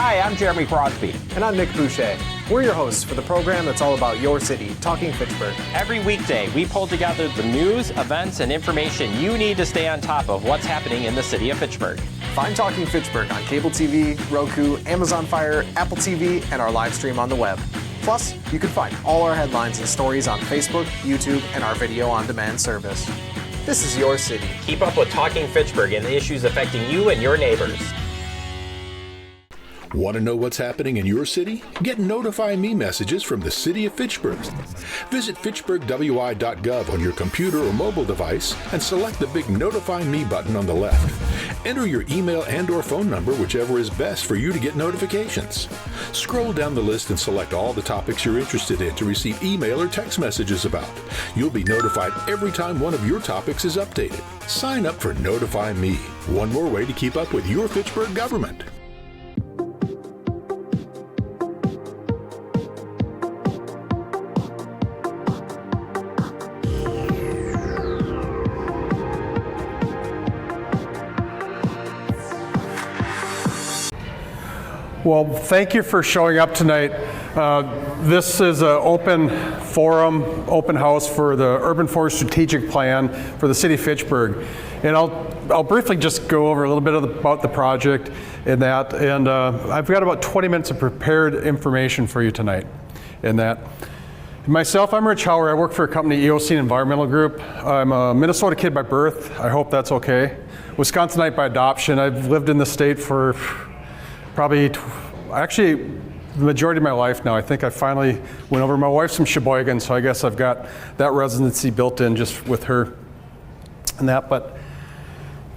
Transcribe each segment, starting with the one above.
Hi, I'm Jeremy Crosby. And I'm Nick Boucher. We're your hosts for the program that's all about your city, Talking Fitchburg. Every weekday, we pull together the news, events, and information you need to stay on top of what's happening in the city of Fitchburg. Find Talking Fitchburg on cable TV, Roku, Amazon Fire, Apple TV, and our live stream on the web. Plus, you can find all our headlines and stories on Facebook, YouTube, and our video on demand service. This is your city. Keep up with Talking Fitchburg and the issues affecting you and your neighbors. Want to know what's happening in your city? Get Notify Me messages from the City of Fitchburg. Visit fitchburgwi.gov on your computer or mobile device and select the big Notify Me button on the left. Enter your email and/or phone number, whichever is best for you to get notifications. Scroll down the list and select all the topics you're interested in to receive email or text messages about. You'll be notified every time one of your topics is updated. Sign up for Notify Me, one more way to keep up with your Fitchburg government. Well, thank you for showing up tonight. This is an open forum, open house for the Urban Forest Strategic Plan for the City of Fitchburg. And I'll briefly just go over a little bit about the project and that. And I've got about 20 minutes of prepared information for you tonight in that. Myself, I'm Rich Hauer. I work for a company, EOC Environmental Group. I'm a Minnesota kid by birth. I hope that's okay. Wisconsinite by adoption. I've lived in the state for probably, actually, the majority of my life now. I think I finally went over. My wife's from Sheboygan, so I guess I've got that residency built in just with her and that. But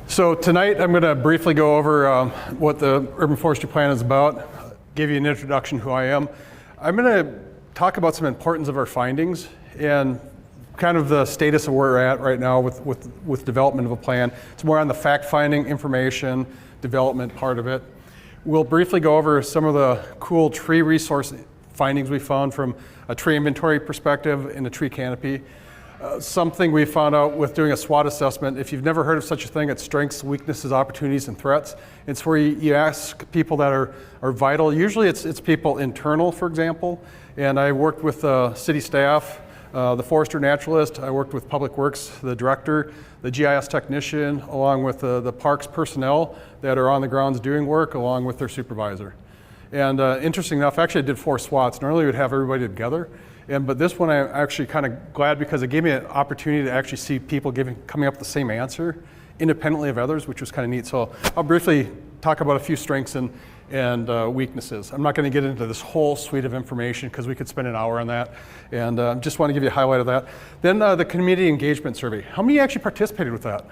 so tonight I'm going to briefly go over what the Urban Forestry Plan is about, give you an introduction who I am. I'm going to talk about some importance of our findings and kind of the status of where we're at right now with development of a plan. It's more on the fact-finding, information, development part of it. We'll briefly go over some of the cool tree resource findings we found from a tree inventory perspective in a tree canopy. Something we found out with doing a SWOT assessment, if you've never heard of such a thing, it's strengths, weaknesses, opportunities, and threats. It's where you ask people that are vital. Usually it's people internal, for example. And I worked with city staff, the forester naturalist. I worked with Public Works, the director, the GIS technician, along with the parks personnel that are on the grounds doing work, along with their supervisor. And interesting enough, actually I did 4 SWOTs. Normally we'd have everybody together. But this one I'm actually kind of glad because it gave me an opportunity to actually see people coming up with the same answer independently of others, which was kind of neat. So I'll briefly talk about a few strengths and weaknesses. I'm not going to get into this whole suite of information because we could spend an hour on that. And just want to give you a highlight of that. Then the community engagement survey. How many actually participated with that?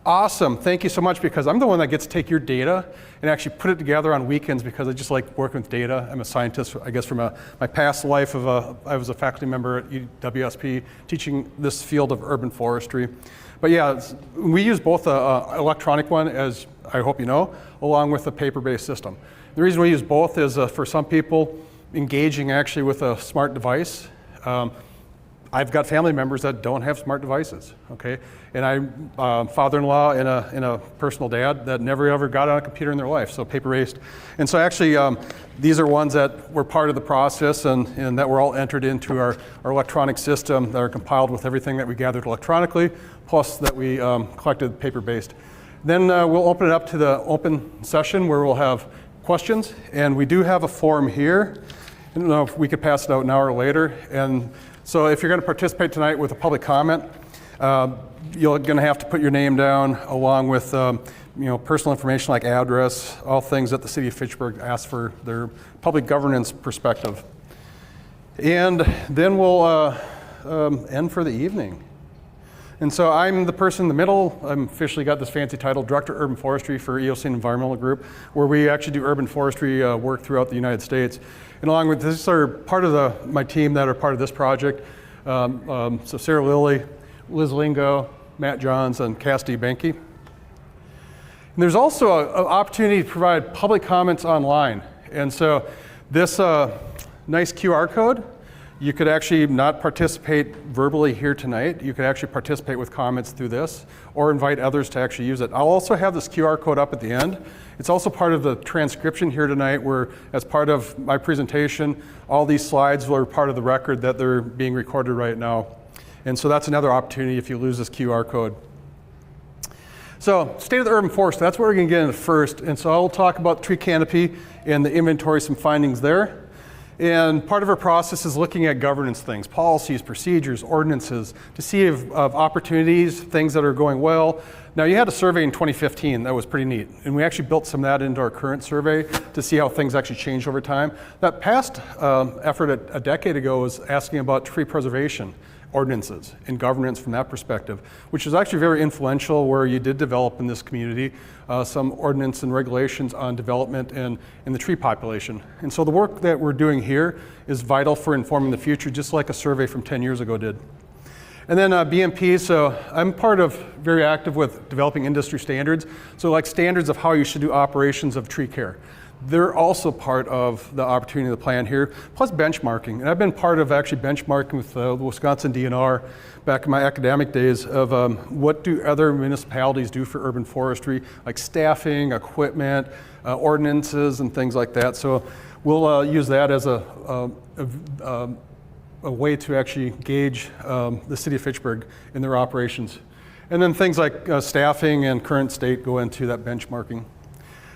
Awesome, thank you so much, because I'm the one that gets to take your data and actually put it together on weekends because I just like working with data. I'm a scientist, I guess, from my past life I was a faculty member at WSP teaching this field of urban forestry. But yeah, we use both an electronic one, as I hope you know, along with a paper-based system. The reason we use both is for some people engaging actually with a smart device. I've got family members that don't have smart devices, okay? And I'm father-in-law and a personal dad that never ever got on a computer in their life, so paper-based. And so actually, these are ones that were part of the process and that were all entered into our electronic system that are compiled with everything that we gathered electronically, plus that we collected paper-based. Then we'll open it up to the open session where we'll have questions, and we do have a form here. I don't know if we could pass it out now or later. And so if you're going to participate tonight with a public comment, you're going to have to put your name down along with personal information like address, all things that the City of Fitchburg asks for their public governance perspective. And then we'll end for the evening. And so I'm the person in the middle. I'm officially got this fancy title, Director of Urban Forestry for EOC Environmental Group, where we actually do urban forestry work throughout the United States. And along with this are part of my team that are part of this project. So Sarah Lilly, Liz Lingo, Matt Johns, and Cassidy Benke. And there's also an opportunity to provide public comments online. And so this nice QR code You could actually not participate verbally here tonight. You could actually participate with comments through this or invite others to actually use it. I'll also have this QR code up at the end. It's also part of the transcription here tonight where, as part of my presentation, all these slides were part of the record that they're being recorded right now. And so that's another opportunity if you lose this QR code. So, state of the urban forest, that's what we're going to get into first. And so I'll talk about tree canopy and the inventory, some findings there. And part of our process is looking at governance things, policies, procedures, ordinances, to see if opportunities, things that are going well. Now, you had a survey in 2015 that was pretty neat, and we actually built some of that into our current survey to see how things actually changed over time. That past effort a decade ago was asking about tree preservation ordinances and governance from that perspective, which is actually very influential, where you did develop in this community some ordinance and regulations on development and in the tree population. And so the work that we're doing here is vital for informing the future, just like a survey from 10 years ago did. And then BMP, so I'm very active with developing industry standards. So like standards of how you should do operations of tree care. They're also part of the opportunity of the plan here, plus benchmarking. And I've been part of actually benchmarking with the Wisconsin DNR back in my academic days of what do other municipalities do for urban forestry, like staffing, equipment, ordinances, and things like that. So we'll use that as a way to actually gauge the city of Fitchburg in their operations. And then things like staffing and current state go into that benchmarking.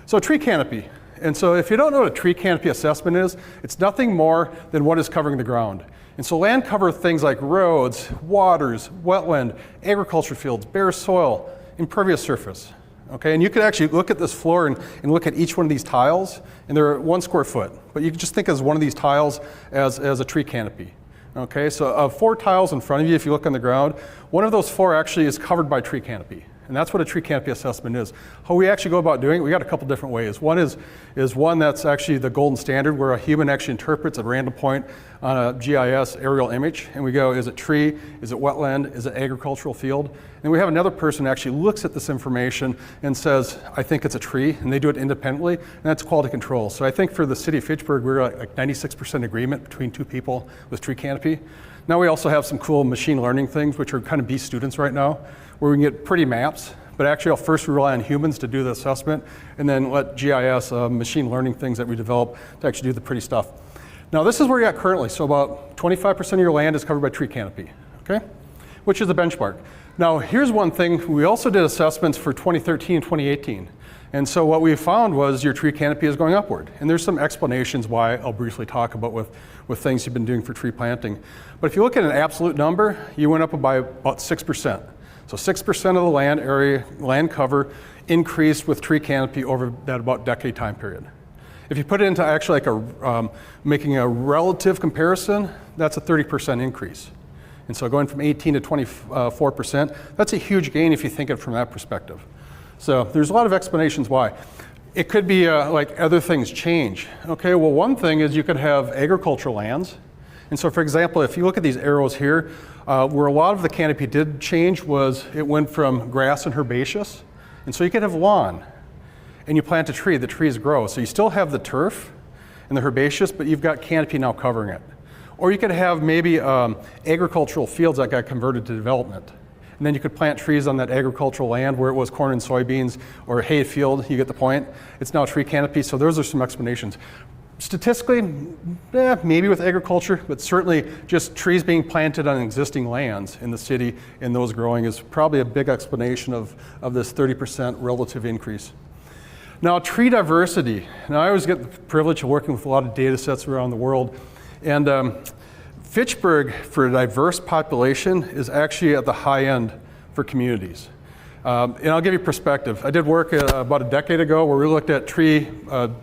So tree canopy. And so if you don't know what a tree canopy assessment is, it's nothing more than what is covering the ground. And so land cover things like roads, waters, wetland, agriculture fields, bare soil, impervious surface. Okay, and you could actually look at this floor and look at each one of these tiles, and they're 1 square foot. But you can just think as one of these tiles as a tree canopy. Okay, so of 4 tiles in front of you, if you look on the ground, one of those 4 actually is covered by tree canopy. And that's what a tree canopy assessment is. How we actually go about doing it, we got a couple different ways. One is one that's actually the golden standard, where a human actually interprets a random point on a GIS aerial image, and we go, is it tree, is it wetland, is it agricultural field? And we have another person who actually looks at this information and says, I think it's a tree, and they do it independently, and that's quality control. So I think for the city of Fitchburg, we're like 96% agreement between 2 people with tree canopy. Now we also have some cool machine learning things, which are kind of B students right now, where we can get pretty maps, but actually I'll first rely on humans to do the assessment, and then let GIS, machine learning things that we develop to actually do the pretty stuff. Now this is where you're at currently, so about 25% of your land is covered by tree canopy, okay? Which is a benchmark. Now here's one thing, we also did assessments for 2013 and 2018. And so what we found was your tree canopy is going upward. And there's some explanations why I'll briefly talk about with things you've been doing for tree planting. But if you look at an absolute number, you went up by about 6%. So 6% of the land area, land cover, increased with tree canopy over that about decade time period. If you put it into actually like making a relative comparison, that's a 30% increase. And so going from 18 to 24%, that's a huge gain if you think of it from that perspective. So there's a lot of explanations why. It could be like other things change. Okay, well one thing is you could have agricultural lands. And so for example, if you look at these arrows here, where a lot of the canopy did change was it went from grass and herbaceous. And so you could have lawn and you plant a tree, the trees grow. So you still have the turf and the herbaceous, but you've got canopy now covering it. Or you could have maybe agricultural fields that got converted to development. And then you could plant trees on that agricultural land where it was corn and soybeans or hay field, you get the point. It's now tree canopy, so those are some explanations. Statistically, maybe with agriculture, but certainly just trees being planted on existing lands in the city and those growing is probably a big explanation of this 30% relative increase. Now, tree diversity. Now, I always get the privilege of working with a lot of data sets around the world, and Fitchburg, for a diverse population, is actually at the high end for communities. And I'll give you perspective. I did work about a decade ago where we looked at tree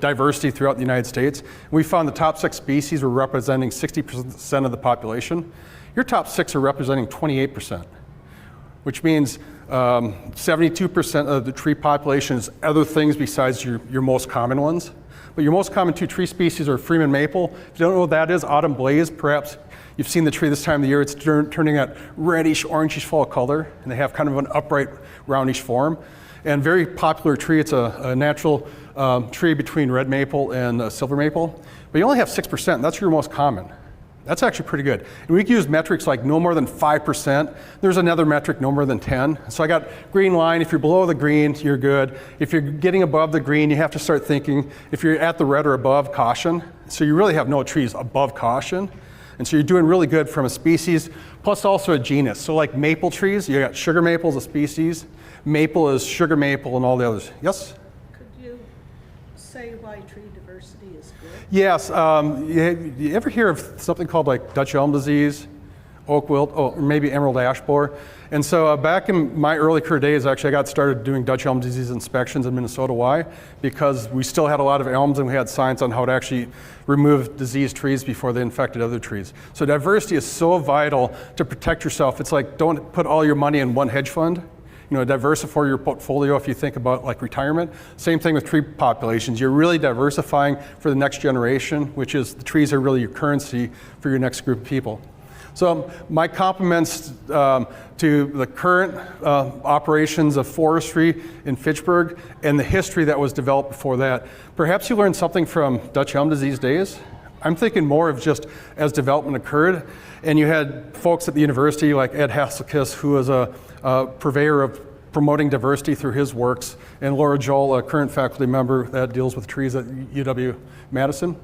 diversity throughout the United States. We found the top 6 species were representing 60% of the population. Your top 6 are representing 28%, which means 72% of the tree population is other things besides your most common ones. But your most common 2 tree species are Freeman maple. If you don't know what that is, autumn blaze, perhaps you've seen the tree this time of the year. It's turning that reddish, orangish fall color, and they have kind of an upright, roundish form. And very popular tree. It's a natural tree between red maple and silver maple. But you only have 6%, and that's your most common. That's actually pretty good. And we can use metrics like no more than 5%. There's another metric, no more than 10. So I got green line. If you're below the green, you're good. If you're getting above the green, you have to start thinking. If you're at the red or above, caution. So you really have no trees above caution. And so you're doing really good from a species, plus also a genus. So like maple trees, you got sugar maple as a species. Maple is sugar maple and all the others. Yes? Could you say why tree diversity is good? Yes. You ever hear of something called like Dutch elm disease, oak wilt, or maybe emerald ash borer? And so back in my early career days, actually, I got started doing Dutch elm disease inspections in Minnesota. Why? Because we still had a lot of elms and we had science on how to actually remove diseased trees before they infected other trees. So diversity is so vital to protect yourself. It's like don't put all your money in one hedge fund. You know, diversify your portfolio if you think about like retirement. Same thing with tree populations. You're really diversifying for the next generation, which is the trees are really your currency for your next group of people. So my compliments to the current operations of forestry in Fitchburg and the history that was developed before that. Perhaps you learned something from Dutch elm disease days. I'm thinking more of just as development occurred, and you had folks at the university like Ed Hasselkiss, who was a purveyor of promoting diversity through his works, and Laura Joel, a current faculty member that deals with trees at UW-Madison.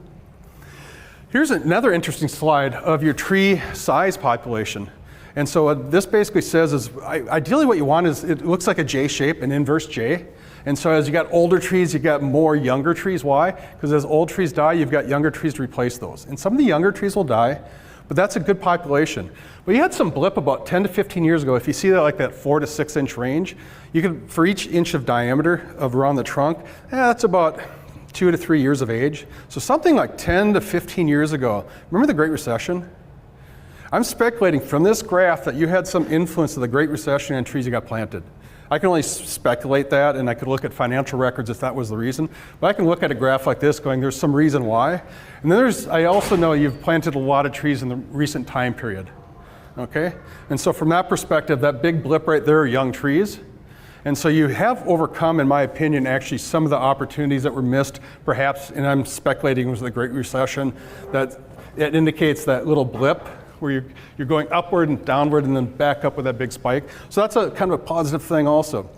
Here's another interesting slide of your tree size population. And so what this basically says is, ideally what you want is, it looks like a J shape, an inverse J. And so as you got older trees, you got more younger trees. Why? Because as old trees die, you've got younger trees to replace those. And some of the younger trees will die, but that's a good population. But you had some blip about 10 to 15 years ago. If you see that like that 4 to 6 inch range, you can, for each inch of diameter of around the trunk, that's about 2 to 3 years of age. So something like 10 to 15 years ago. Remember the Great Recession? I'm speculating from this graph that you had some influence of the Great Recession and trees you got planted. I can only speculate that, and I could look at financial records if that was the reason. But I can look at a graph like this going, there's some reason why. And then I also know you've planted a lot of trees in the recent time period. Okay? And so from that perspective, that big blip right there are young trees. And so you have overcome, in my opinion, actually some of the opportunities that were missed, perhaps, and I'm speculating it was the Great Recession, that it indicates that little blip where you're going upward and downward and then back up with that big spike. So that's a kind of a positive thing also.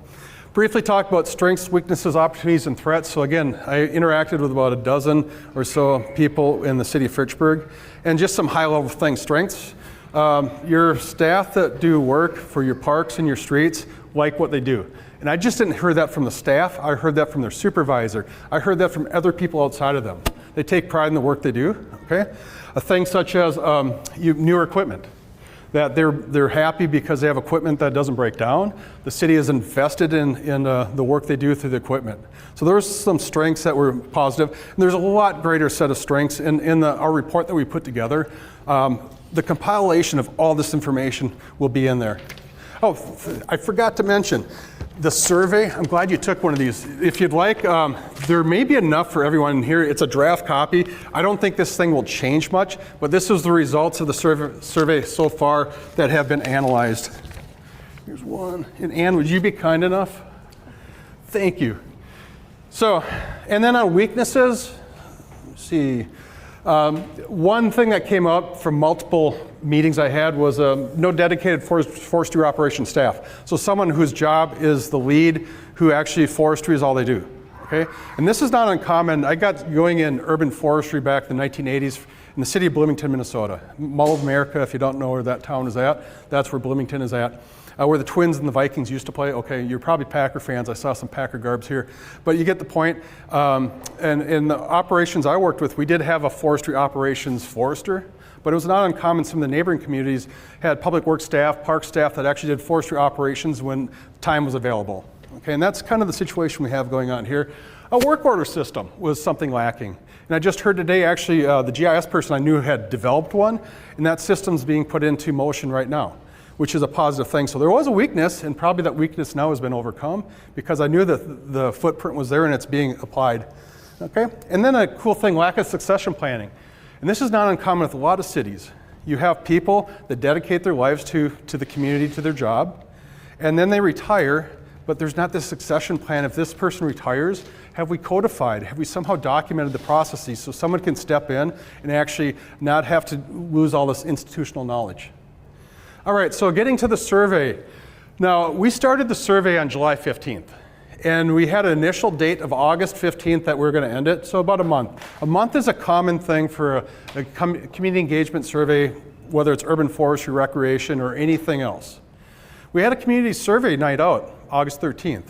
Briefly talk about strengths, weaknesses, opportunities, and threats. So again, I interacted with about a dozen or so people in the city of Fitchburg, and just some high-level things. Strengths, your staff that do work for your parks and your streets like what they do. And I just didn't hear that from the staff, I heard that from their supervisor. I heard that from other people outside of them. They take pride in the work they do, okay? A thing such as newer equipment, that they're happy because they have equipment that doesn't break down. The city is invested in the work they do through the equipment. So there's some strengths that were positive. And there's a lot greater set of strengths in our report that we put together. The compilation of all this information will be in there. Oh, I forgot to mention, the survey, I'm glad you took one of these. If you'd like, there may be enough for everyone in here. It's a draft copy. I don't think this thing will change much, but this is the results of the survey so far that have been analyzed. Here's one. And Ann, would you be kind enough? Thank you. So, and then on weaknesses, let's see. One thing that came up from multiple meetings I had was no dedicated forestry operations staff. So someone whose job is the lead, who actually forestry is all they do. Okay? And this is not uncommon. I got going in urban forestry back in the 1980s in the city of Bloomington, Minnesota. Mall of America, if you don't know where that town is at, that's where Bloomington is at. Where the Twins and the Vikings used to play. Okay, you're probably Packer fans. I saw some Packer garbs here. But you get the point. And in the operations I worked with, we did have a forestry operations forester, but it was not uncommon. Some of the neighboring communities had public works staff, park staff that actually did forestry operations when time was available. Okay, and that's kind of the situation we have going on here. A work order system was something lacking. And I just heard today, actually, the GIS person I knew had developed one, and that system's being put into motion right now, which is a positive thing. So there was a weakness, and probably that weakness now has been overcome because I knew that the footprint was there and it's being applied. Okay? And then a cool thing, lack of succession planning. And this is not uncommon with a lot of cities. You have people that dedicate their lives to the community, to their job, and then they retire, but there's not this succession plan. If this person retires, have we codified? Have we somehow documented the processes so someone can step in and actually not have to lose all this institutional knowledge? All right, so getting to the survey. Now, we started the survey on July 15th, and we had an initial date of August 15th that we were going to end it, so about a month. A month is a common thing for a community engagement survey, whether it's urban forestry, recreation, or anything else. We had a community survey night out, August 13th.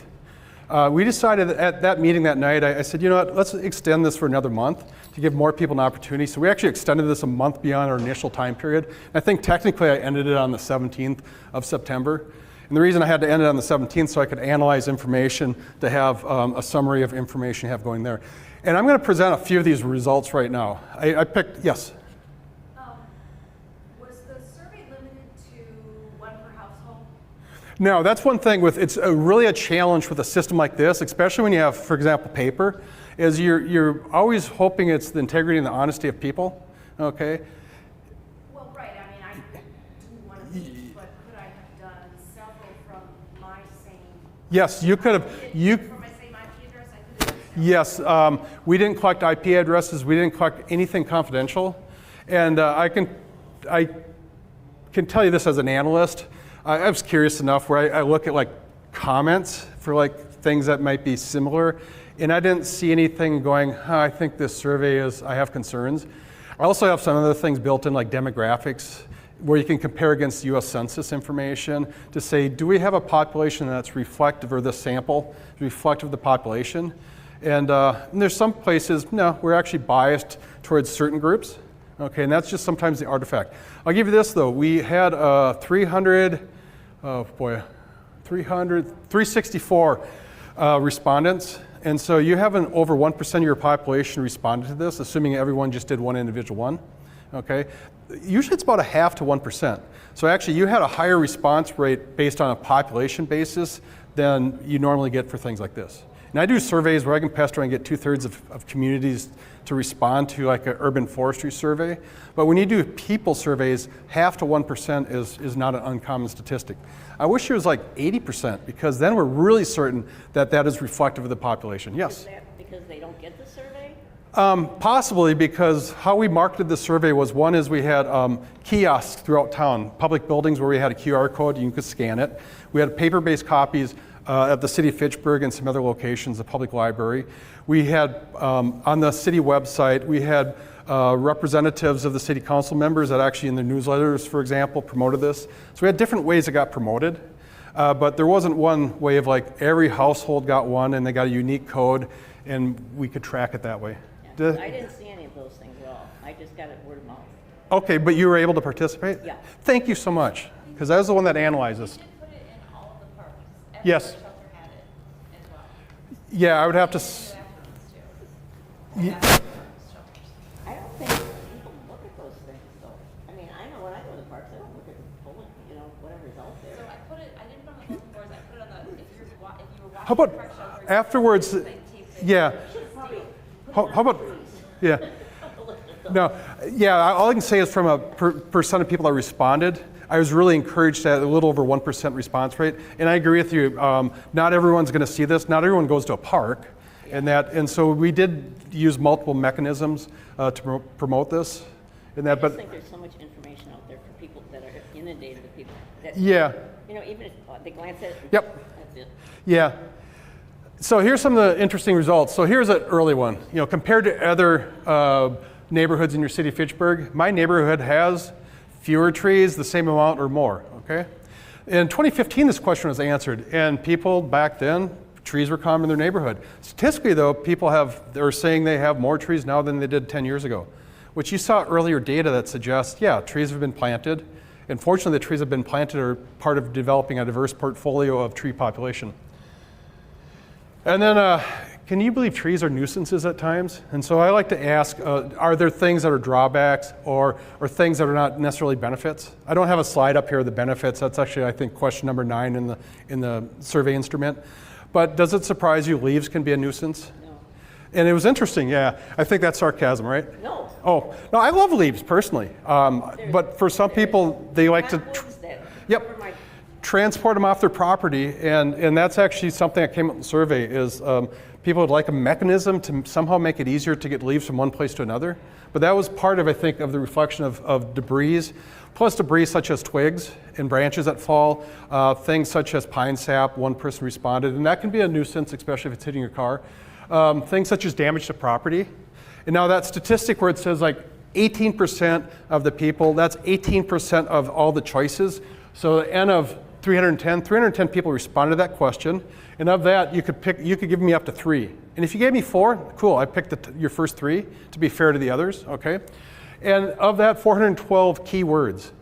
We decided at that meeting that night, I said, you know what, let's extend this for another month to give more people an opportunity. So we actually extended this a month beyond our initial time period. I think technically I ended it on the 17th of September. And the reason I had to end it on the 17th so I could analyze information to have a summary of information you have going there. And I'm going to present a few of these results right now. I picked, yes? Was the survey limited to one per household? No, that's one thing with, it's really a challenge with a system like this, especially when you have, for example, paper, is you're always hoping it's the integrity and the honesty of people, okay? Well, right, I mean, I didn't want to be, but could I have done several from my same? Yes, you could have, From my same IP address, I could have done several? yes, we didn't collect IP addresses, we didn't collect anything confidential, and I can tell you this as an analyst, I was curious enough where I look at like comments for like things that might be similar, and I didn't see anything going, I think this survey is, I have concerns. I also have some other things built in like demographics, where you can compare against US Census information to say, do we have a population that's reflective, or the sample is reflective of the population? And there's some places, no, we're actually biased towards certain groups. Okay, and that's just sometimes the artifact. I'll give you this though, we had 364 respondents. And so you have over 1% of your population responded to this, assuming everyone just did one individual one, okay? Usually it's about 0.5 to 1%. So actually you had a higher response rate based on a population basis than you normally get for things like this. And I do surveys where I can pester and get 2/3 of communities to respond to like an urban forestry survey. But when you do people surveys, 0.5 to 1% is not an uncommon statistic. I wish it was like 80%, because then we're really certain that that is reflective of the population. Yes? Is that because they don't get the survey? Possibly, because how we marketed the survey was, one is we had kiosks throughout town, public buildings where we had a QR code, you could scan it. We had paper-based copies at the city of Fitchburg and some other locations, the public library. We had, on the city website, we had representatives of the city council members that actually in their newsletters, for example, promoted this. So we had different ways it got promoted, but there wasn't one way of like every household got one and they got a unique code and we could track it that way. Yeah, I didn't see any of those things at all. I just got it word of mouth. Okay, but you were able to participate? Yeah. Thank you so much, because I was the one that analyzed this. You did put it in all of the parks. Yes. Every shelter had it as well. Yeah, I would have to. Bathrooms, too. Yeah. I don't think people look at those things though. I mean, I know when I go to the parks, I don't look at polling, whatever's out there. So I put it, I didn't put it on the bulletin boards, I put it on the, if you were watching How about the park shelter, afterwards? like, taped it. Yeah. How about? Yeah. No. Yeah. All I can say is from a percent of people that responded, I was really encouraged at a little over 1% response rate. And I agree with you. Not everyone's going to see this. Not everyone goes to a park, and so we did use multiple mechanisms to promote this. And that, I just think there's so much information out there for people that are inundated with people. That, yeah. Even if they glance at it. Yep. That's it. Yeah. So here's some of the interesting results. So here's an early one. Compared to other neighborhoods in your city of Fitchburg, my neighborhood has fewer trees, the same amount or more, okay? In 2015, this question was answered, and people back then, trees were common in their neighborhood. Statistically though, people are saying they have more trees now than they did 10 years ago, which you saw earlier data that suggests, yeah, trees have been planted. And fortunately, the trees have been planted are part of developing a diverse portfolio of tree population. And then, can you believe trees are nuisances at times? And so I like to ask, are there things that are drawbacks or things that are not necessarily benefits? I don't have a slide up here of the benefits. That's actually, I think, question number 9 in the survey instrument. But does it surprise you leaves can be a nuisance? No. And it was interesting, yeah. I think that's sarcasm, right? No. Oh, no, I love leaves personally. But for some people, they like to... Cottonwoods that Yep. cover my transport them off their property, and that's actually something that came up in the survey, is people would like a mechanism to somehow make it easier to get leaves from one place to another. But that was part of, I think, of the reflection of debris, plus debris such as twigs and branches that fall, things such as pine sap. One person responded, and that can be a nuisance, especially if it's hitting your car. Things such as damage to property. And now that statistic where it says like 18% of the people, that's 18% of all the choices. So the N of 310 people responded to that question, and of that you could give me up to 3. And if you gave me 4, cool, I picked your first 3 to be fair to the others, okay? And of that, 412 key words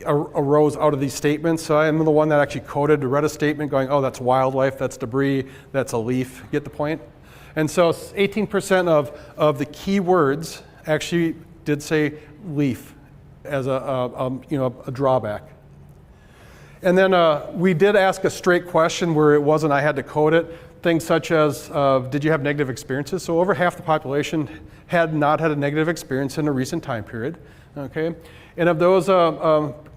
arose out of these statements. So I'm the one that actually coded, read a statement going, oh, that's wildlife, that's debris, that's a leaf, get the point? And so 18% of the key words actually did say leaf as a drawback. And then we did ask a straight question where it wasn't I had to code it. Things such as, did you have negative experiences? So over half the population had not had a negative experience in a recent time period, okay? And of those,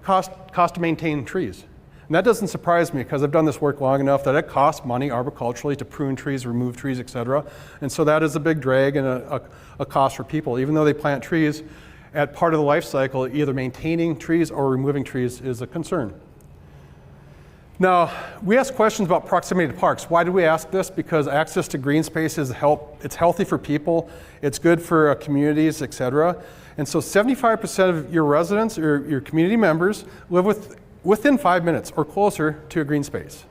cost to maintain trees. And that doesn't surprise me because I've done this work long enough that it costs money arboriculturally to prune trees, remove trees, et cetera. And so that is a big drag and a cost for people. Even though they plant trees, at part of the life cycle, either maintaining trees or removing trees is a concern. Now, we ask questions about proximity to parks. Why do we ask this? Because access to green spaces it's healthy for people, it's good for communities, et cetera. And so 75% of your residents or your community members live within 5 minutes or closer to a green space,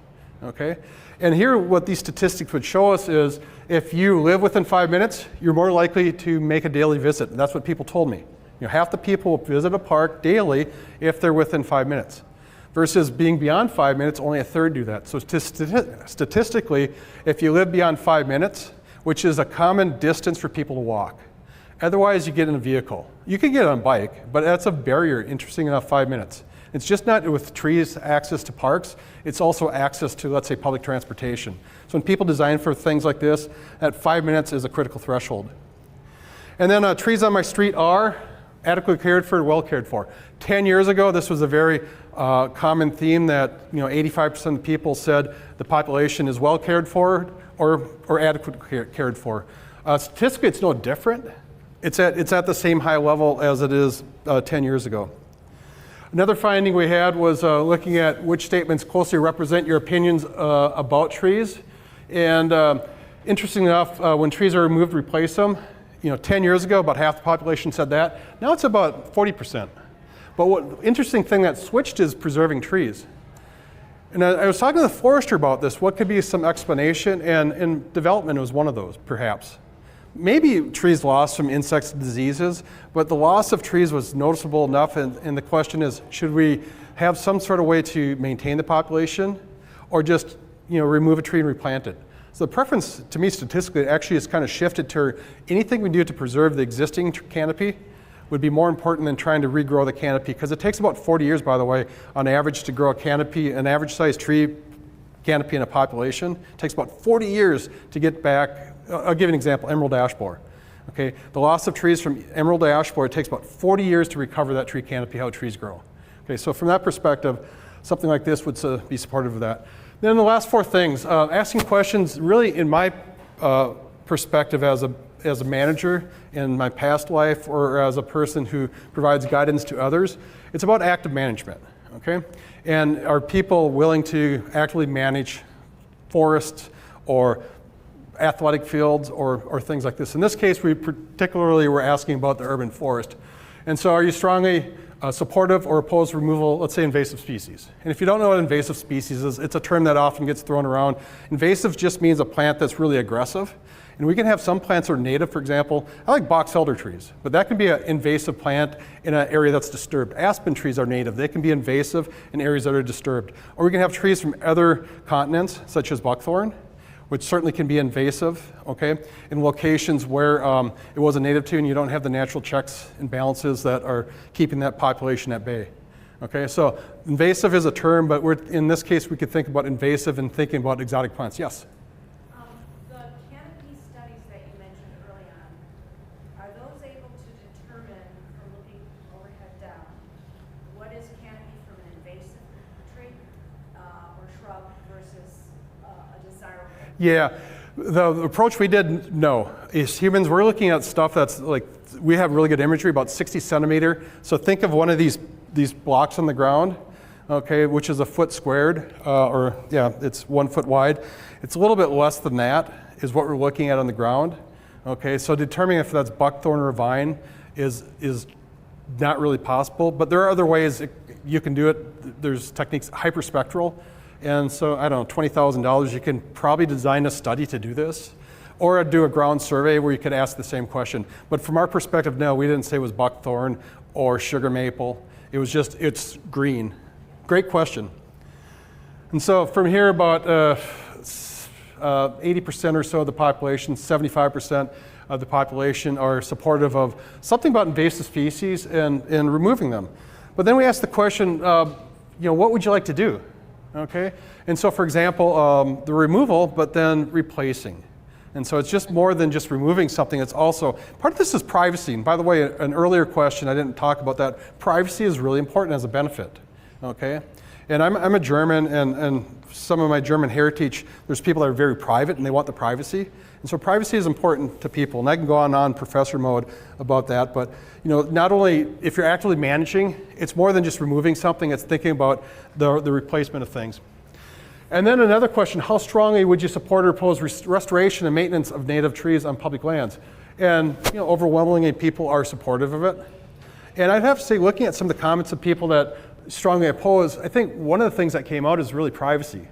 okay? And here what these statistics would show us is if you live within 5 minutes, you're more likely to make a daily visit. That's what people told me. You know, half the people visit a park daily if they're within 5 minutes. Versus being beyond 5 minutes, only a third do that. So statistically, if you live beyond 5 minutes, which is a common distance for people to walk, otherwise you get in a vehicle. You can get on a bike, but that's a barrier, interesting enough, 5 minutes. It's just not with trees access to parks, it's also access to, let's say, public transportation. So when people design for things like this, that 5 minutes is a critical threshold. And then trees on my street are adequately cared for, well cared for. 10 years ago, this was a very common theme that 85% of the people said the population is well cared for or adequately cared for. Statistically, it's no different. It's at the same high level as it is 10 years ago. Another finding we had was looking at which statements closely represent your opinions about trees. And interesting enough, when trees are removed, replace them. 10 years ago, about half the population said that. Now it's about 40%. But what interesting thing that switched is preserving trees. And I was talking to the forester about this. What could be some explanation? And development was one of those, perhaps. Maybe trees lost from insects and diseases, but the loss of trees was noticeable enough. And the question is, should we have some sort of way to maintain the population, or just remove a tree and replant it? So the preference, to me, statistically, actually has kind of shifted to anything we do to preserve the existing canopy would be more important than trying to regrow the canopy, because it takes about 40 years, by the way, on average to grow a canopy, an average sized tree canopy in a population. It takes about 40 years to get back. I'll give you an example, emerald ash borer. Okay, the loss of trees from emerald ash borer, it takes about 40 years to recover that tree canopy, how trees grow. Okay, so from that perspective, something like this would be supportive of that. Then the last 4 things, asking questions really in my perspective as a manager in my past life or as a person who provides guidance to others, it's about active management, okay? And are people willing to actively manage forests or athletic fields or things like this? In this case, we particularly were asking about the urban forest. And so are you strongly supportive or opposed to removal, let's say, invasive species? And if you don't know what invasive species is, it's a term that often gets thrown around. Invasive just means a plant that's really aggressive. And we can have some plants that are native, for example. I like box elder trees, but that can be an invasive plant in an area that's disturbed. Aspen trees are native. They can be invasive in areas that are disturbed. Or we can have trees from other continents, such as buckthorn, which certainly can be invasive, okay, in locations where it wasn't native to and you don't have the natural checks and balances that are keeping that population at bay. Okay, so invasive is a term, but in this case we could think about invasive and thinking about exotic plants. Yes? The canopy studies that you mentioned early on, are those able to determine from looking overhead down what is canopy from an invasive tree Yeah, the approach we did, no. As humans, we're looking at stuff that's like, we have really good imagery, about 60 centimeter. So think of one of these blocks on the ground, okay, which is a foot squared, or yeah, it's 1 foot wide. It's a little bit less than that is what we're looking at on the ground. Okay, so determining if that's buckthorn or vine is not really possible, but there are other ways you can do it. There's techniques, hyperspectral, and so, I don't know, $20,000, you can probably design a study to do this, or do a ground survey where you could ask the same question. But from our perspective, no, we didn't say it was buckthorn or sugar maple. It was just, it's green. Great question. And so from here, about 80% or so of the population, 75% of the population are supportive of something about invasive species and removing them. But then we asked the question, what would you like to do? Okay, and so for example, the removal, but then replacing. And so it's just more than just removing something, it's also, part of this is privacy. And by the way, an earlier question, I didn't talk about that. Privacy is really important as a benefit, okay? And I'm a German, and some of my German heritage, there's people that are very private and they want the privacy. And so privacy is important to people. And I can go on professor mode about that, but not only if you're actively managing, it's more than just removing something, it's thinking about the replacement of things. And then another question, how strongly would you support or oppose restoration and maintenance of native trees on public lands? And overwhelmingly people are supportive of it. And I'd have to say, looking at some of the comments of people that strongly oppose, I think one of the things that came out is really privacy.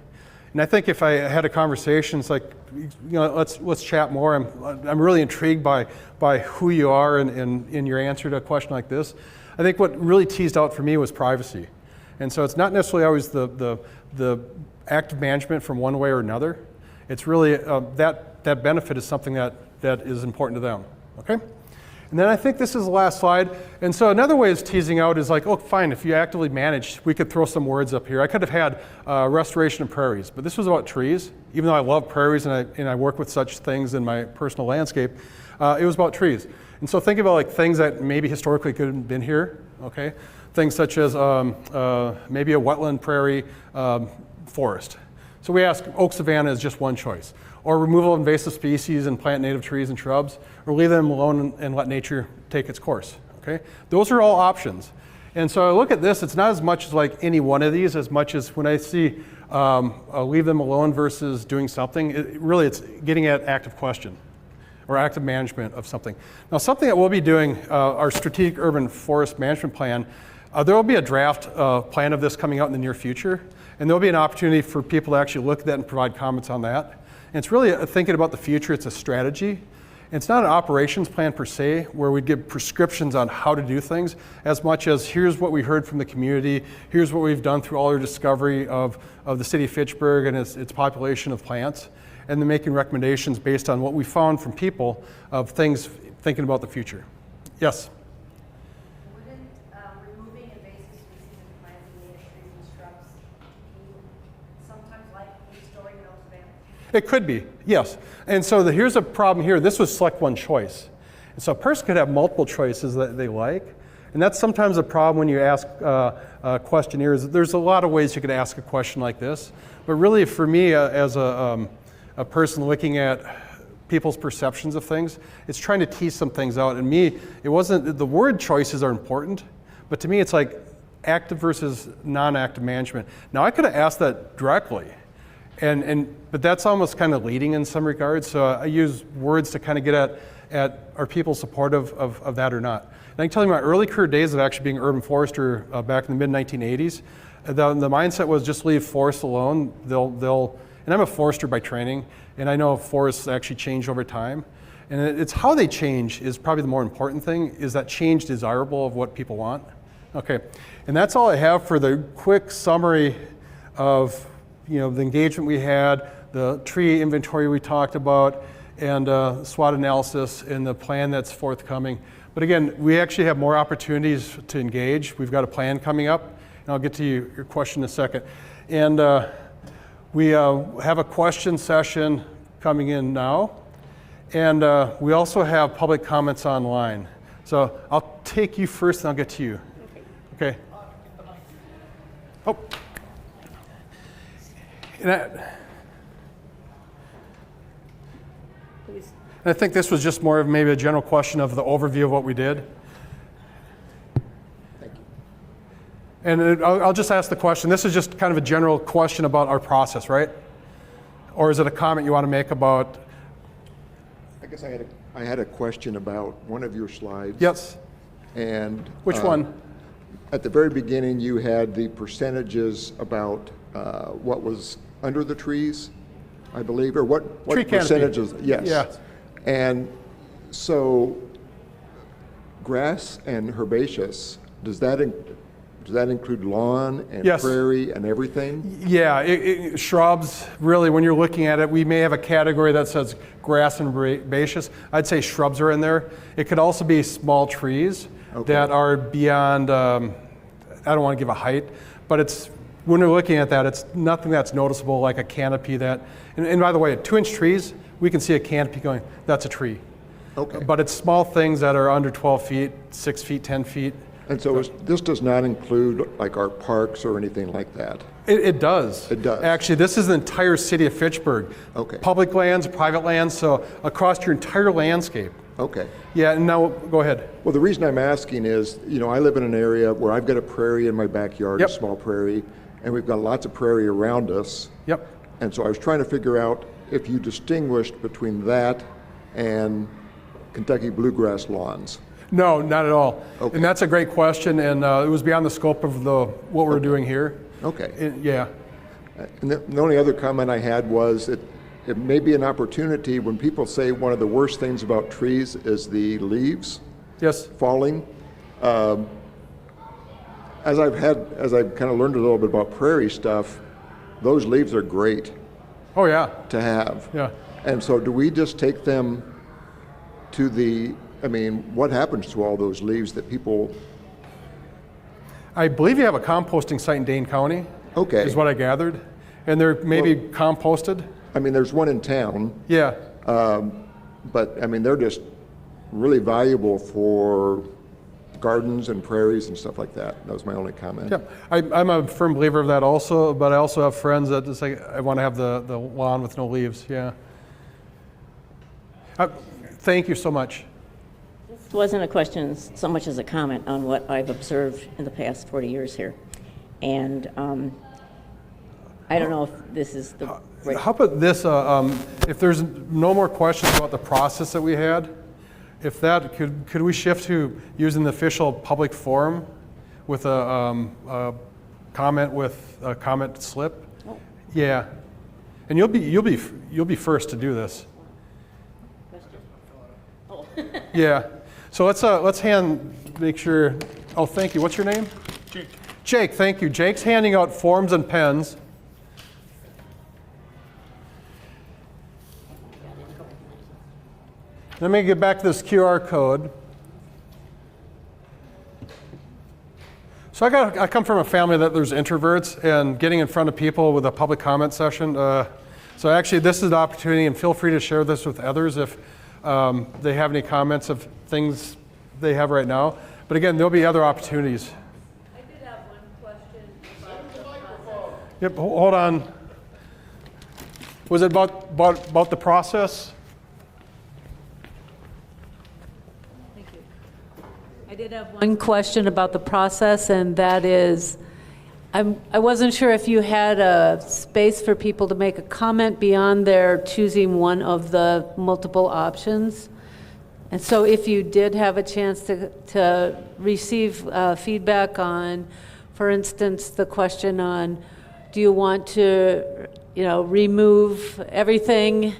And I think if I had a conversation, it's like, let's chat more. I'm really intrigued by who you are and in your answer to a question like this. I think what really teased out for me was privacy. And so it's not necessarily always the active management from one way or another. It's really that benefit is something that is important to them, okay? And then I think this is the last slide. And so another way is teasing out is like, oh, fine, if you actively manage, we could throw some words up here. I could have had restoration of prairies, but this was about trees. Even though I love prairies and I work with such things in my personal landscape, it was about trees. And so think about like things that maybe historically could have been here, okay? Things such as maybe a wetland prairie forest. So we ask oak savanna is just one choice. Or removal of invasive species and plant native trees and shrubs, or leave them alone and let nature take its course, okay? Those are all options. And so I look at this, it's not as much as like any one of these, as much as when I see leave them alone versus doing something, it's getting at active question or active management of something. Now something that we'll be doing, our strategic urban forest management plan, there will be a draft plan of this coming out in the near future, and there'll be an opportunity for people to actually look at that and provide comments on that. And it's really thinking about the future, it's a strategy. It's not an operations plan per se, where we give prescriptions on how to do things, as much as here's what we heard from the community, here's what we've done through all our discovery of the city of Fitchburg and its population of plants, and then making recommendations based on what we found from people of things thinking about the future. Yes? Wouldn't removing invasive species and planting native trees and shrubs be sometimes like restoring an oak savanna? It could be, yes. And so here's a problem here. This was select one choice. And so a person could have multiple choices that they like. And that's sometimes a problem when you ask questionnaires. There's a lot of ways you could ask a question like this. But really for me, as a person looking at people's perceptions of things, it's trying to tease some things out. And me, it wasn't, the word choices are important, but to me it's like active versus non-active management. Now I could have asked that directly. But that's almost kind of leading in some regards. So I use words to kind of get at are people supportive of that or not. And I can tell you my early career days of actually being an urban forester back in the mid-1980s, the mindset was just leave forests alone. And I'm a forester by training, and I know forests actually change over time. And it's how they change is probably the more important thing, is that change desirable of what people want? Okay, and that's all I have for the quick summary of the engagement we had, the tree inventory we talked about, and SWOT analysis and the plan that's forthcoming. But again, we actually have more opportunities to engage. We've got a plan coming up, and I'll get to your question in a second. And we have a question session coming in now, and we also have public comments online. So I'll take you first, and I'll get to you. Okay. Oh. And I think this was just more of maybe a general question of the overview of what we did. Thank you. And I'll just ask the question. This is just kind of a general question about our process, right? Or is it a comment you want to make about? I guess I had a question about one of your slides. Yes. And Which one? At the very beginning, you had the percentages about what was under the trees, I believe, or what Tree canopy. percentages? Yes. Yeah. And so, grass and herbaceous, does that include lawn and Yes. prairie and everything? Yeah, shrubs, really, when you're looking at it, we may have a category that says grass and herbaceous. I'd say shrubs are in there. It could also be small trees that are beyond, I don't want to give a height, but it's, when we're looking at that, it's nothing that's noticeable like a canopy that, and by the way, 2-inch trees, we can see a canopy going, that's a tree. Okay. But it's small things that are under 12 feet, 6 feet, 10 feet. And so this does not include like our parks or anything like that? It does. It does. Actually, this is the entire city of Fitchburg. Okay. Public lands, private lands, so across your entire landscape. Okay. Yeah, and now, go ahead. Well, the reason I'm asking is, I live in an area where I've got a prairie in my backyard, Yep. a small prairie, and we've got lots of prairie around us. Yep. And so I was trying to figure out if you distinguished between that and Kentucky bluegrass lawns. No, not at all. Okay. And that's a great question, and it was beyond the scope of what we're doing here. Okay. Yeah. And the only other comment I had was it may be an opportunity when people say one of the worst things about trees is the leaves Yes. falling. As I've kind of learned a little bit about prairie stuff, those leaves are great Oh, yeah. to have. Yeah. And so do we just take them to what happens to all those leaves that people? I believe you have a composting site in Dane County. Okay. Is what I gathered. And they're maybe composted. There's one in town, Yeah. but they're just really valuable for gardens and prairies and stuff like that. That was my only comment. Yep. I'm a firm believer of that also, but I also have friends that just like, I want to have the lawn with no leaves. Yeah. Thank you so much. This wasn't a question so much as a comment on what I've observed in the past 40 years here. And I don't know if this is the right. How about this? If there's no more questions about the process that we had, if that could we shift to using the official public forum with a comment slip? Oh. Yeah, and you'll be first to do this. Oh. Yeah. So let's make sure. Oh, thank you. What's your name? Jake. Jake, thank you. Jake's handing out forms and pens. Let me get back to this QR code. So I come from a family that there's introverts, and getting in front of people with a public comment session. So actually, this is the opportunity, and feel free to share this with others if they have any comments of things they have right now. But again, there'll be other opportunities. I did have one question about the process. Yep, hold on. Was it about the process? Thank you. I did have one question about the process, and that is, I wasn't sure if you had a space for people to make a comment beyond their choosing one of the multiple options. And so if you did have a chance to receive feedback on, for instance, the question on, do you want to, remove everything?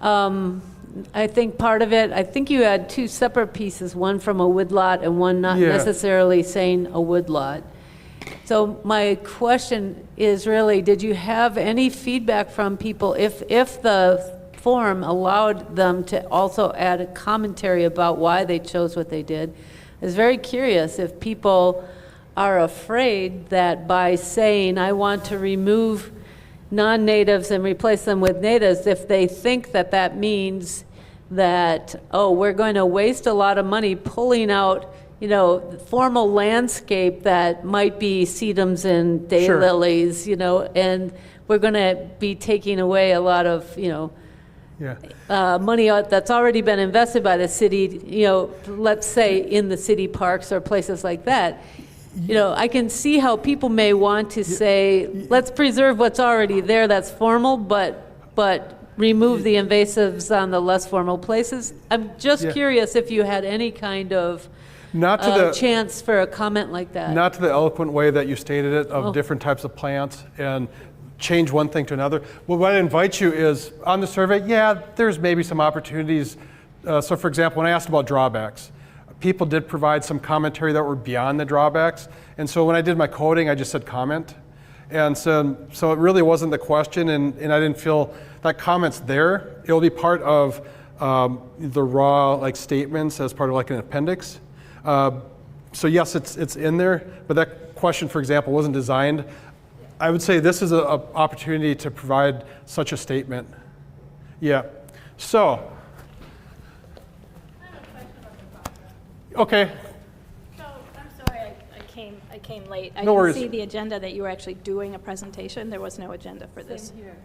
I think part of it, I think you had two separate pieces, one from a woodlot and one not necessarily saying a woodlot. So my question is really, did you have any feedback from people if the forum allowed them to also add a commentary about why they chose what they did? I was very curious if people are afraid that by saying, I want to remove non-natives and replace them with natives, if they think that that means that, oh, we're going to waste a lot of money pulling out formal landscape that might be sedums and daylilies, and we're going to be taking away a lot of, money that's already been invested by the city, let's say in the city parks or places like that, I can see how people may want to say, let's preserve what's already there that's formal, but remove the invasives on the less formal places. I'm just curious if you had any kind of chance for a comment like that. Not to the eloquent way that you stated it, of different types of plants and change one thing to another. Well, what I invite you is, on the survey, there's maybe some opportunities. So for example, when I asked about drawbacks, people did provide some commentary that were beyond the drawbacks. And so when I did my coding, I just said comment. And so it really wasn't the question, and I didn't feel that comment's there. It'll be part of the raw statements as part of an appendix. So yes, it's in there, but that question, for example, wasn't designed. I would say this is an opportunity to provide such a statement. Yeah. So. Okay. So I'm sorry I came late. I No worries. didn't see the agenda that you were actually doing a presentation. There was no agenda for this. Same here.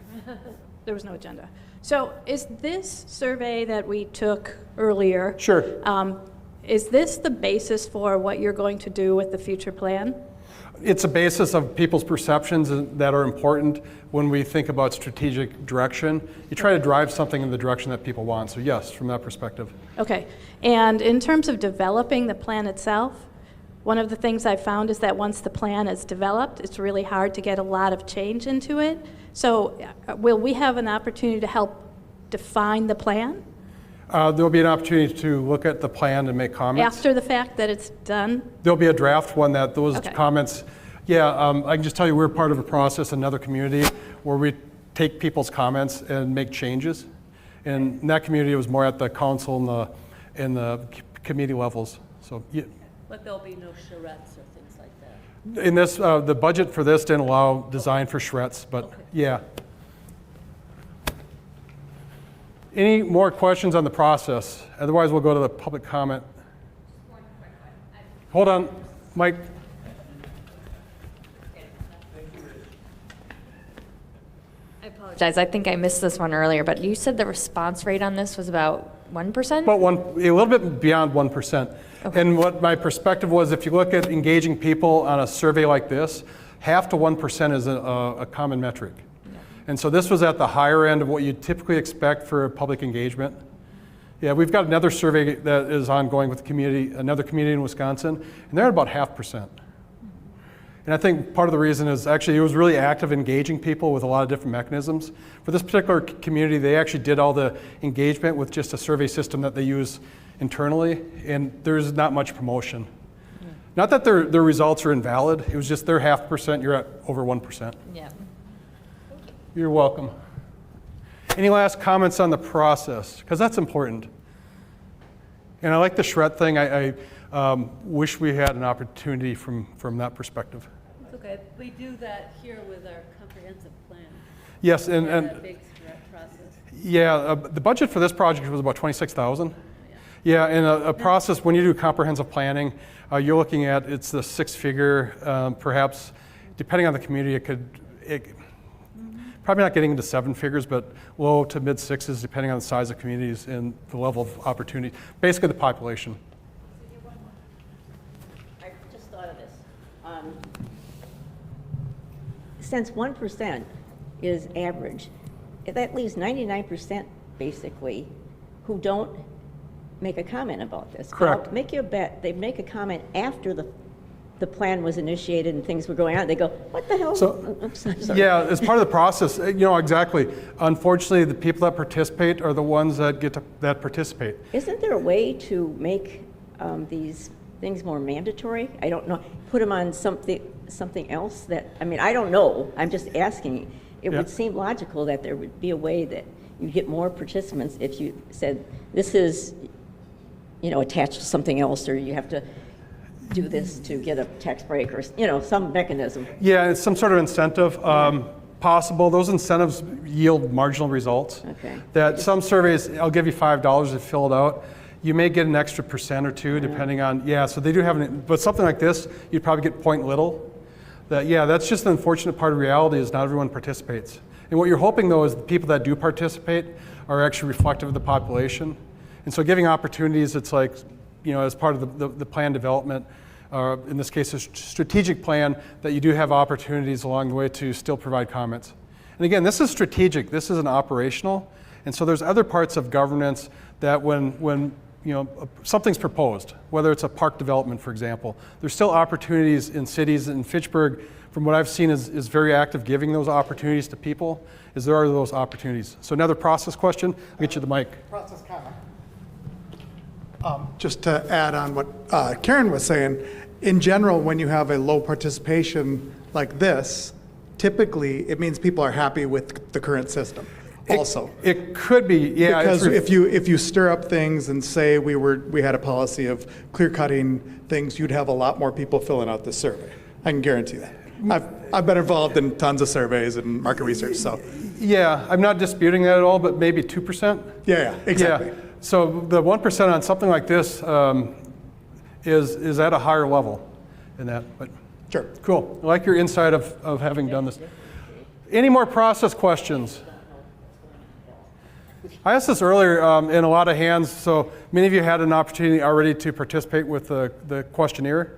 There was no agenda. So is this survey that we took earlier? Sure. Is this the basis for what you're going to do with the future plan? It's a basis of people's perceptions that are important when we think about strategic direction. You try to drive something in the direction that people want. So yes, from that perspective. Okay. And in terms of developing the plan itself, one of the things I found is that once the plan is developed, it's really hard to get a lot of change into it. So will we have an opportunity to help define the plan? There'll be an opportunity to look at the plan and make comments. After the fact that it's done? There'll be a draft one that those Okay. comments, I can just tell you we're part of a process in another community where we take people's comments and make changes. And in that community, it was more at the council and the committee levels. So, yeah. But there'll be no charrettes or things like that. In this, the budget for this didn't allow design for charrettes, but yeah. Any more questions on the process? Otherwise, we'll go to the public comment. Hold on, Mike. I apologize. I think I missed this one earlier, but you said the response rate on this was about 1%? About a little bit beyond 1%. Okay. And what my perspective was, if you look at engaging people on a survey like this, 0.5 to 1% is a common metric. And so this was at the higher end of what you'd typically expect for public engagement. Yeah, we've got another survey that is ongoing with another community in Wisconsin, and they're at about 0.5%. And I think part of the reason is actually it was really active engaging people with a lot of different mechanisms. For this particular community, they actually did all the engagement with just a survey system that they use internally, and there's not much promotion. Not that their results are invalid, it was just they're 0.5%, you're at over 1%. Yeah. You're welcome. Any last comments on the process? Because that's important. And I like the shred thing. I wish we had an opportunity from that perspective. It's okay. We do that here with our comprehensive plan. Yes, and that big shred process. yeah, the budget for this project was about $26,000. Yeah, and a process, when you do comprehensive planning, you're looking at, it's the 6-figure, perhaps, depending on the community, probably not getting into 7 figures, but low to mid 6s, depending on the size of communities and the level of opportunity. Basically, the population. I just thought of this. Since 1% is average, that leaves 99% basically who don't make a comment about this. Correct. I'll make you a bet they make a comment after the plan was initiated and things were going on. They go, what the hell? So, Oops, I'm sorry. yeah, as part of the process, exactly. Unfortunately, the people that participate are the ones that that participate. Isn't there a way to make these things more mandatory? I don't know. Put them on something else that, I don't know. I'm just asking. It would seem logical that there would be a way that you get more participants if you said, this is, attached to something else, or you have to do this to get a tax break, or some mechanism. Yeah, it's some sort of incentive possible. Those incentives yield marginal results. Okay. That some surveys, I'll give you $5 to fill it out. You may get an extra % or 2 depending on, so they do have but something like this, you'd probably get point little. That's just the unfortunate part of reality is not everyone participates. And what you're hoping though is the people that do participate are actually reflective of the population. And so giving opportunities, it's like, as part of the plan development, in this case, a strategic plan, that you do have opportunities along the way to still provide comments. And again, this is strategic, this isn't operational. And so there's other parts of governance that when something's proposed, whether it's a park development, for example, there's still opportunities in cities. In Fitchburg, from what I've seen, is very active giving those opportunities to people, is there are those opportunities. So another process question, I'll get you the mic. Process comment. Just to add on what Karen was saying, in general, when you have a low participation like this, typically it means people are happy with the current system. Also, it could be, yeah. Because if you stir up things and say we had a policy of clear cutting things, you'd have a lot more people filling out this survey. I can guarantee that. I've been involved in tons of surveys and market research, so. Yeah, I'm not disputing that at all, but maybe 2%? Yeah, exactly. Yeah. So the 1% on something like this is at a higher level than that. But sure. Cool. I like your insight of having done this. Any more process questions? I asked this earlier in a lot of hands, so many of you had an opportunity already to participate with the questionnaire.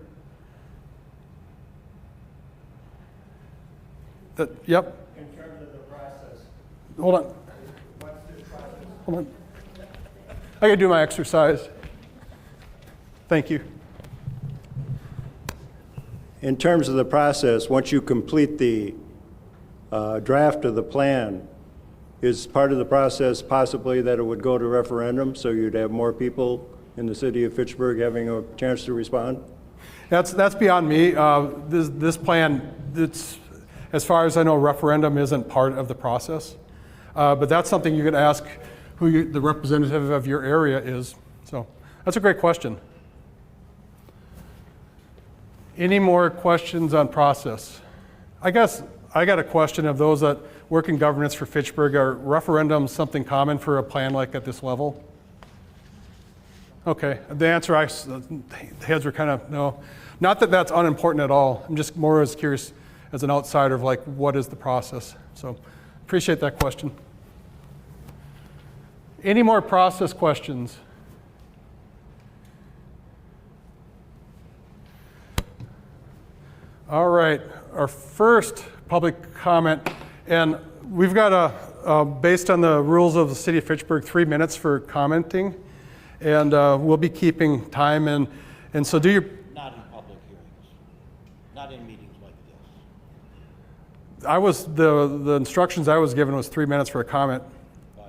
Yep. In terms of the process. Hold on. What's this process? Hold on. I gotta do my exercise. Thank you. In terms of the process, once you complete the draft of the plan, is part of the process possibly that it would go to referendum, so you'd have more people in the city of Fitchburg having a chance to respond? That's beyond me. This plan, as far as I know, referendum isn't part of the process. But that's something you could ask who the representative of your area is. So that's a great question. Any more questions on process? I guess I got a question of those that work in governance for Fitchburg. Are referendums something common for a plan like at this level? Okay, the answer, the heads were kind of no. Not that that's unimportant at all. I'm just more as curious as an outsider of like, what is the process? So appreciate that question. Any more process questions? All right, our first public comment, and we've got based on the rules of the City of Fitchburg, 3 minutes for commenting, and we'll be keeping time, and so do your... Not in public hearings, not in meetings like this. The instructions I was given was 3 minutes for a comment. By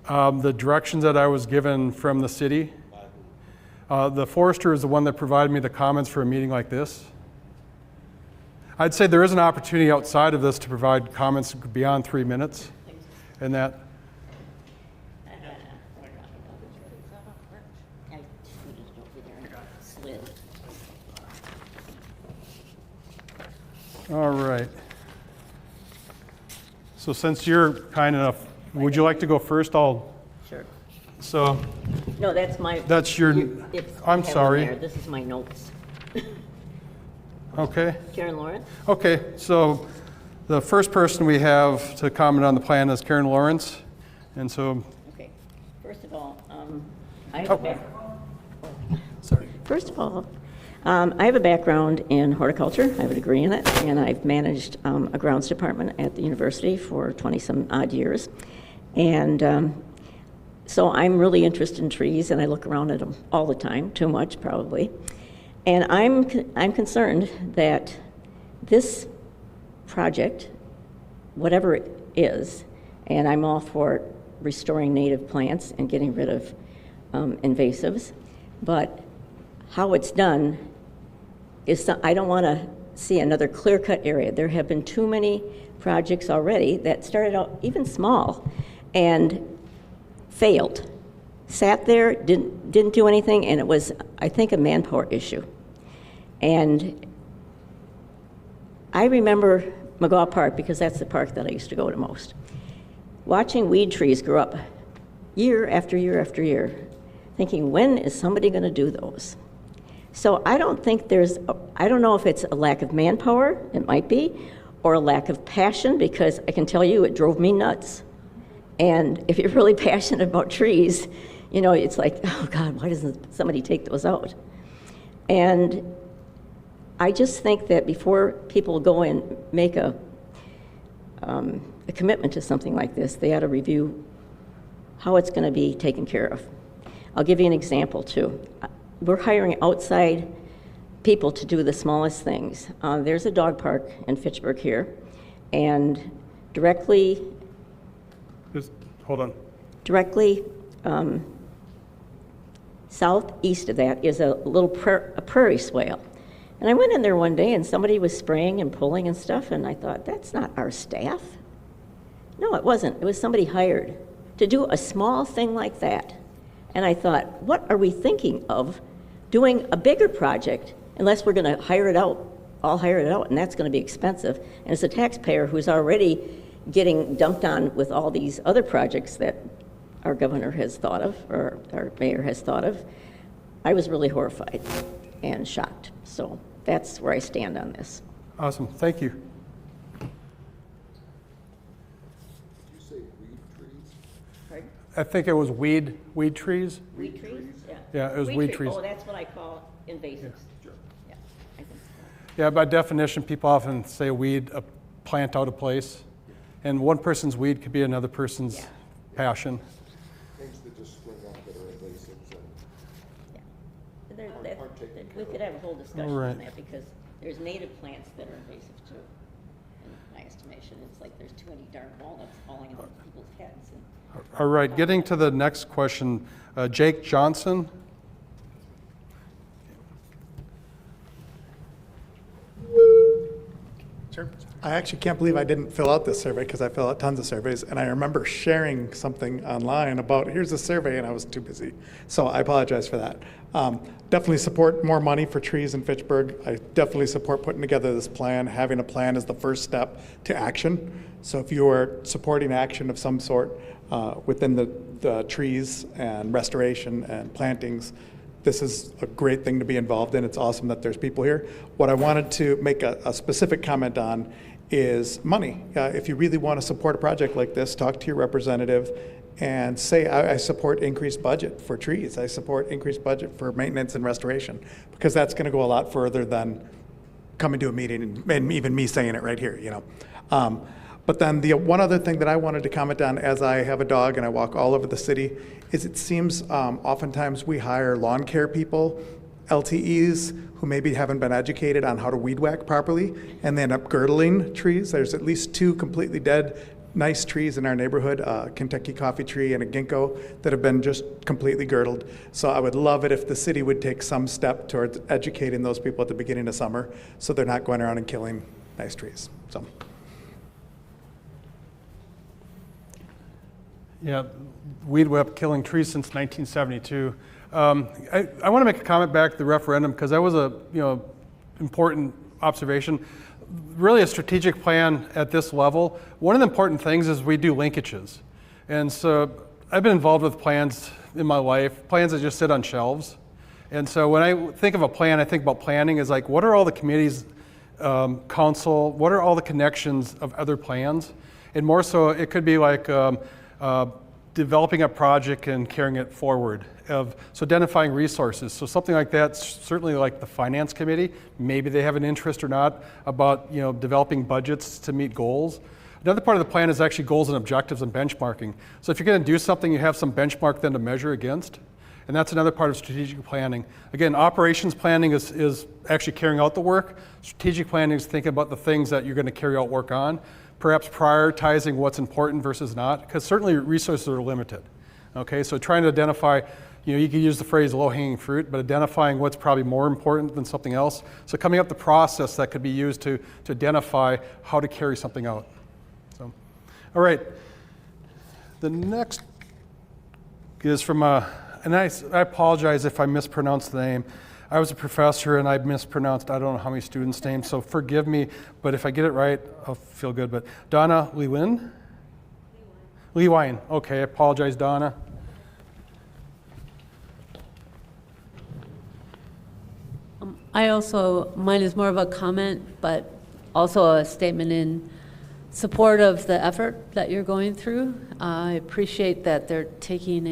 who? The directions that I was given from the city. By who? The forester is the one that provided me the comments for a meeting like this. I'd say there is an opportunity outside of this to provide comments beyond 3 minutes, and that. All right. So since you're kind enough, would you like to go first? Sure. So. No, that's my. That's your. I'm sorry. This is my notes. Okay. Karen Lawrence. Okay, so the first person we have to comment on the plan is Karen Lawrence, and so. Okay. First of all, I have I have a background in horticulture. I have a degree in it, and I've managed a grounds department at the university for 20-some odd years. And so I'm really interested in trees, and I look around at them all the time, too much probably. And I'm concerned that this project, whatever it is, and I'm all for restoring native plants and getting rid of invasives, but how it's done is, I don't want to see another clear-cut area. There have been too many projects already that started out even small and failed, sat there, didn't do anything, and it was, I think, a manpower issue. And I remember McGaw Park, because that's the park that I used to go to most, watching weed trees grow up year after year after year, thinking, when is somebody going to do those? So I don't think I don't know if it's a lack of manpower, it might be, or a lack of passion, because I can tell you it drove me nuts. And if you're really passionate about trees, you know, it's like, oh God, why doesn't somebody take those out? And I just think that before people go and make a commitment to something like this, they ought to review how it's going to be taken care of. I'll give you an example too. We're hiring outside people to do the smallest things. There's a dog park in Fitchburg here, and directly hold on. Directly southeast of that is a little prairie swale. And I went in there one day and somebody was spraying and pulling and stuff, and I thought, that's not our staff. No, it wasn't. It was somebody hired to do a small thing like that. And I thought, what are we thinking of doing a bigger project unless we're going to hire it out, all hire it out, and that's going to be expensive. And as a taxpayer who's already getting dumped on with all these other projects that our governor has thought of, or our mayor has thought of, I was really horrified and shocked. So that's where I stand on this. Awesome, thank you. I think it was weed trees. Weed trees? Yeah. Yeah, it was weed trees. Oh, that's what I call invasives. Yeah. Yeah, I think so. Yeah, by definition, people often say weed, a plant out of place. And one person's weed could be another person's passion. Things that just spring up that are invasives and We could have a whole discussion right. on that, because there's native plants that are invasive too. In my estimation, it's like there's too many darn walnuts falling on people's heads. And All right, getting to the next question, Jake Johnson. Sure. I actually can't believe I didn't fill out this survey, because I fill out tons of surveys, and I remember sharing something online about, here's a survey, and I was too busy. So I apologize for that. Definitely support more money for trees in Fitchburg. I definitely support putting together this plan. Having a plan is the first step to action. So if you are supporting action of some sort within the trees and restoration and plantings, this is a great thing to be involved in. It's awesome that there's people here. What I wanted to make a specific comment on is money. If you really want to support a project like this, talk to your representative and say, I support increased budget for trees. I support increased budget for maintenance and restoration, because that's going to go a lot further than coming to a meeting and even me saying it right here, you know. But then the one other thing that I wanted to comment on, as I have a dog and I walk all over the city, is it seems oftentimes we hire lawn care people, LTEs, who maybe haven't been educated on how to weed whack properly, and they end up girdling trees. There's at least 2 completely dead, nice trees in our neighborhood, a Kentucky coffee tree and a ginkgo, that have been just completely girdled. So I would love it if the city would take some step towards educating those people at the beginning of summer, so they're not going around and killing nice trees. So. Yeah, weed whip killing trees since 1972. I want to make a comment back to the referendum, because that was a important observation. Really, a strategic plan at this level, one of the important things is we do linkages. And so I've been involved with plans in my life, plans that just sit on shelves. And so when I think of a plan, I think about planning as like, what are all the committees, council, what are all the connections of other plans? And more so, it could be like developing a project and carrying it forward. So identifying resources. So something like that, certainly like the finance committee, maybe they have an interest or not about developing budgets to meet goals. Another part of the plan is actually goals and objectives and benchmarking. So if you're going to do something, you have some benchmark then to measure against. And that's another part of strategic planning. Again, operations planning is actually carrying out the work. Strategic planning is thinking about the things that you're going to carry out work on. Perhaps prioritizing what's important versus not, because certainly resources are limited. Okay, so trying to identify, you could use the phrase low-hanging fruit, but identifying what's probably more important than something else. So coming up the process that could be used to identify how to carry something out. So, all right. The next is from, and I apologize if I mispronounced the name. I was a professor and I mispronounced, I don't know how many students' names, so forgive me, but if I get it right, I'll feel good. But Donna Lewin? Lewine. Okay, I apologize, Donna. Mine is more of a comment, but also a statement in support of the effort that you're going through. I appreciate that they're taking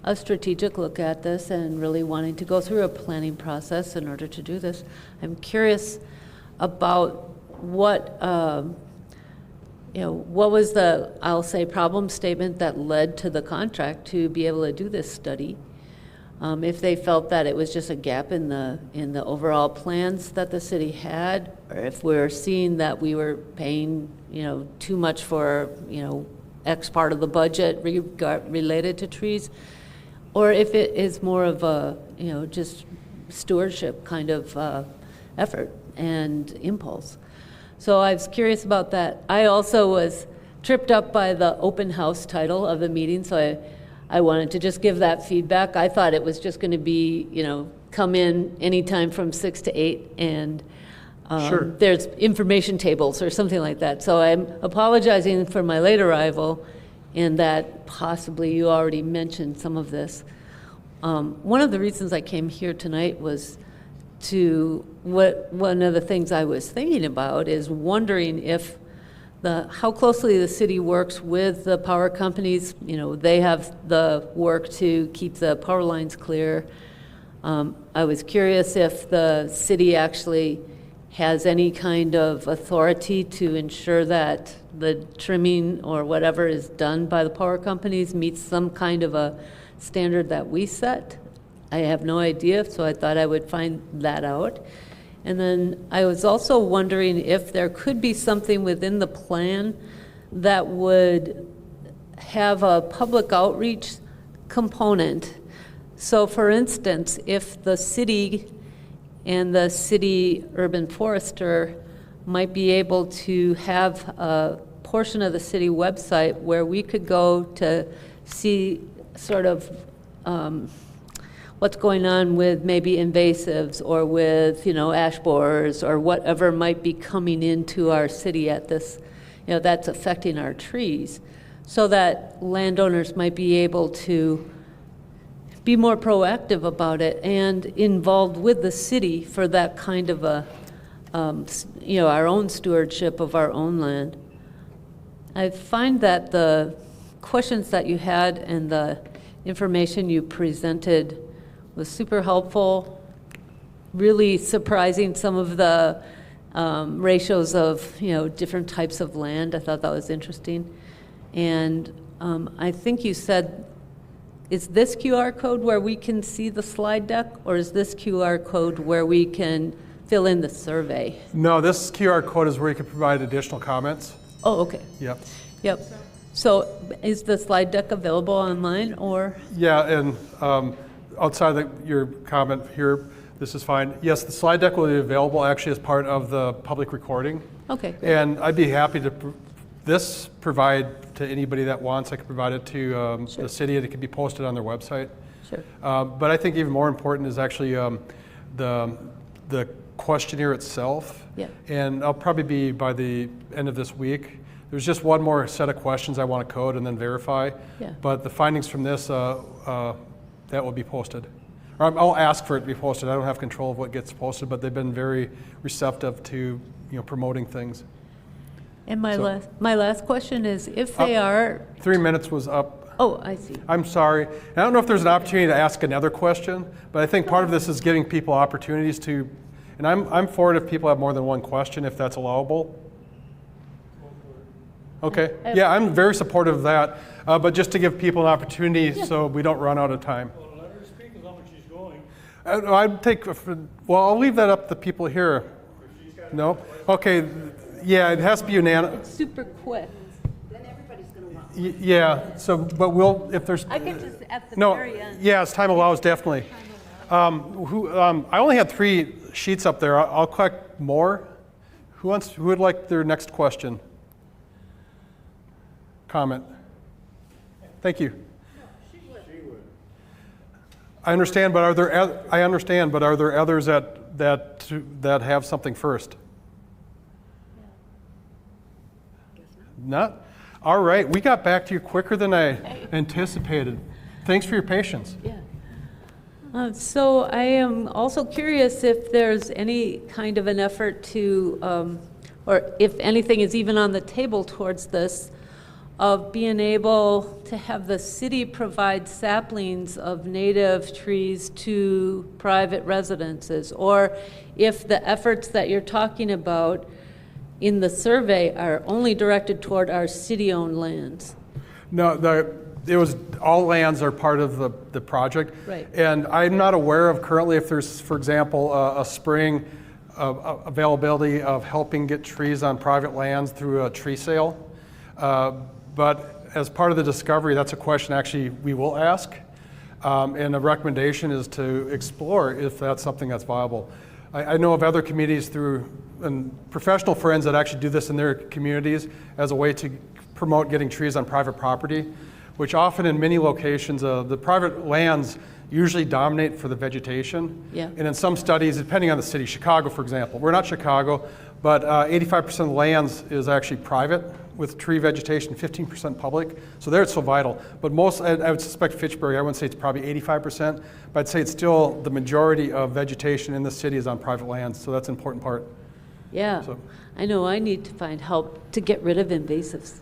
a strategic look at this and really wanting to go through a planning process in order to do this. I'm curious about what, what was the, I'll say, problem statement that led to the contract to be able to do this study. If they felt that it was just a gap in the overall plans that the city had, or if we're seeing that we were paying, too much for, X part of the budget related to trees, or if it is more of a, just stewardship kind of effort and impulse. So I was curious about that. I also was tripped up by the open house title of the meeting, so I wanted to just give that feedback. I thought it was just going to be, come in anytime from 6 to 8, and Sure. There's information tables or something like that. So I'm apologizing for my late arrival, and that possibly you already mentioned some of this. One of the reasons I came here tonight was one of the things I was thinking about is wondering if how closely the city works with the power companies. They have the work to keep the power lines clear. I was curious if the city actually has any kind of authority to ensure that the trimming or whatever is done by the power companies meets some kind of a standard that we set. I have no idea, so I thought I would find that out. And then I was also wondering if there could be something within the plan that would have a public outreach component. So for instance, if the city and the city urban forester might be able to have a portion of the city website where we could go to see sort of what's going on with maybe invasives or with, ash borers or whatever might be coming into our city at this, that's affecting our trees, so that landowners might be able to be more proactive about it and involved with the city for that kind of a, our own stewardship of our own land. I find that the questions that you had and the information you presented was super helpful, really surprising some of the ratios of, different types of land. I thought that was interesting. And I think you said, is this QR code where we can see the slide deck, or is this QR code where we can fill in the survey? No, this QR code is where you can provide additional comments. Oh, okay. Yep. Yep. So is the slide deck available online, or? Yeah, and outside your comment here, this is fine. Yes, the slide deck will be available actually as part of the public recording. Okay. And I'd be happy to provide to anybody that wants. I could provide it to Sure. the city, and it can be posted on their website. Sure. But I think even more important is actually the questionnaire itself. Yeah. And I'll probably be by the end of this week. There's just one more set of questions I want to code and then verify. Yeah. But the findings from this, that will be posted. Or I'll ask for it to be posted. I don't have control of what gets posted, but they've been very receptive to promoting things. And my last question is, if they are... 3 minutes was up. Oh, I see. I'm sorry. And I don't know if there's an opportunity to ask another question, but I think part of this is giving people opportunities to, and I'm for it if people have more than one question, if that's allowable. Okay. Yeah, I'm very supportive of that, but just to give people an opportunity so we don't run out of time. Well, let her speak as long as she's going. I'll leave that up to people here. No? Okay. Yeah, it has to be unanimous. It's super quick. Then everybody's going to want. Yeah, so, but if there's... I could just, at the No, very end. yeah, as time allows, definitely. I only had 3 sheets up there. I'll collect more. Who would like their next question? Comment? Thank you. I understand, but are there others that have something first? Not? All right, we got back to you quicker than I anticipated. Thanks for your patience. Yeah. So I am also curious if there's any kind of an effort to, or if anything is even on the table towards this, of being able to have the city provide saplings of native trees to private residences, or if the efforts that you're talking about in the survey are only directed toward our city-owned lands. No, it was, all lands are part of the project. Right. And I'm not aware of currently if there's, for example, a spring availability of helping get trees on private lands through a tree sale. But as part of the discovery, that's a question actually we will ask. And the recommendation is to explore if that's something that's viable. I know of other communities and professional friends that actually do this in their communities as a way to promote getting trees on private property, which often in many locations, the private lands usually dominate for the vegetation. Yeah. And in some studies, depending on the city, Chicago, for example, we're not Chicago, but 85% of the lands is actually private with tree vegetation, 15% public. So there it's so vital. But most, I would suspect Fitchburg, I wouldn't say it's probably 85%, but I'd say it's still the majority of vegetation in the city is on private lands. So that's an important part. Yeah, So. I know I need to find help to get rid of invasives.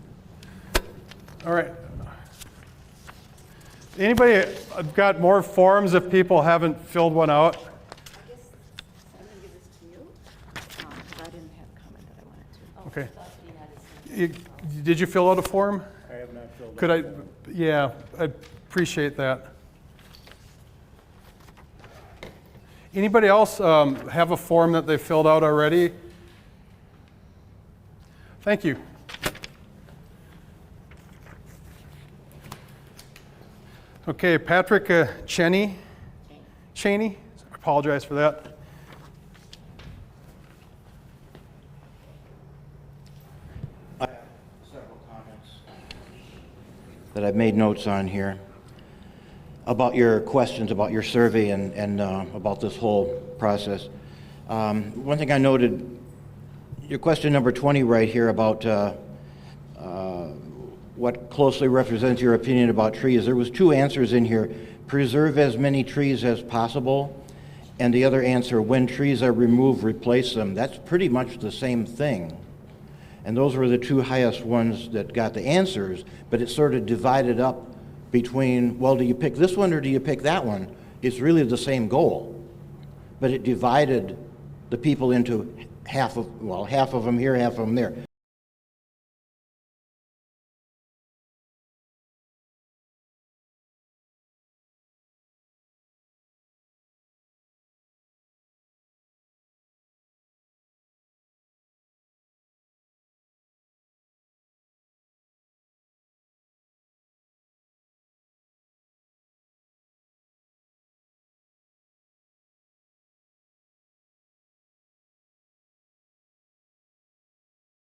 All right. Anybody, I've got more forms if people haven't filled one out. I guess I'm going to give this to you, because I didn't have a comment that I wanted to. Okay. Did you fill out a form? I have not filled Could out I, yeah, I appreciate that. Anybody else have a form that they filled out already? Thank you. Okay, Patrick Cheney. I apologize for that. I have several comments that I've made notes on here about your questions, about your survey, and about this whole process. One thing I noted, your question number 20 right here about what closely represents your opinion about trees. There was two answers in here: preserve as many trees as possible, and the other answer, when trees are removed, replace them. That's pretty much the same thing. And those were the two highest ones that got the answers, but it sort of divided up between, well, do you pick this one or do you pick that one? It's really the same goal, but it divided the people into half of them here, half of them there.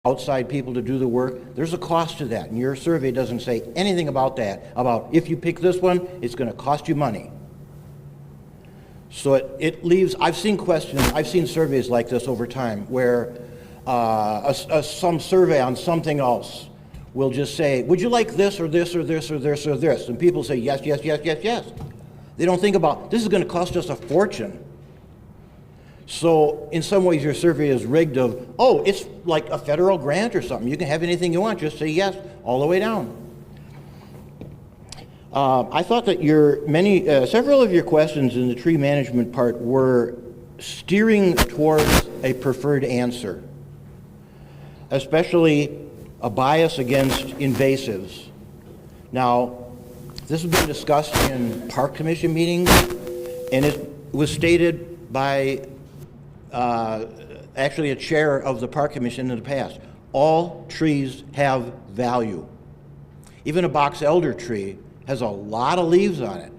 Outside people to do the work, there's a cost to that, and your survey doesn't say anything about that, about if you pick this one, it's going to cost you money. So it leaves, I've seen surveys like this over time where some survey on something else will just say, would you like this or this or this or this or this? And people say yes, yes, yes, yes, yes. They don't think about, this is going to cost us a fortune. So in some ways your survey is rigged of, oh, it's like a federal grant or something. You can have anything you want, just say yes all the way down. I thought that several of your questions in the tree management part were steering towards a preferred answer, especially a bias against invasives. Now, this has been discussed in Park Commission meetings, and it was stated by actually a chair of the Park Commission in the past. All trees have value. Even a box elder tree has a lot of leaves on it.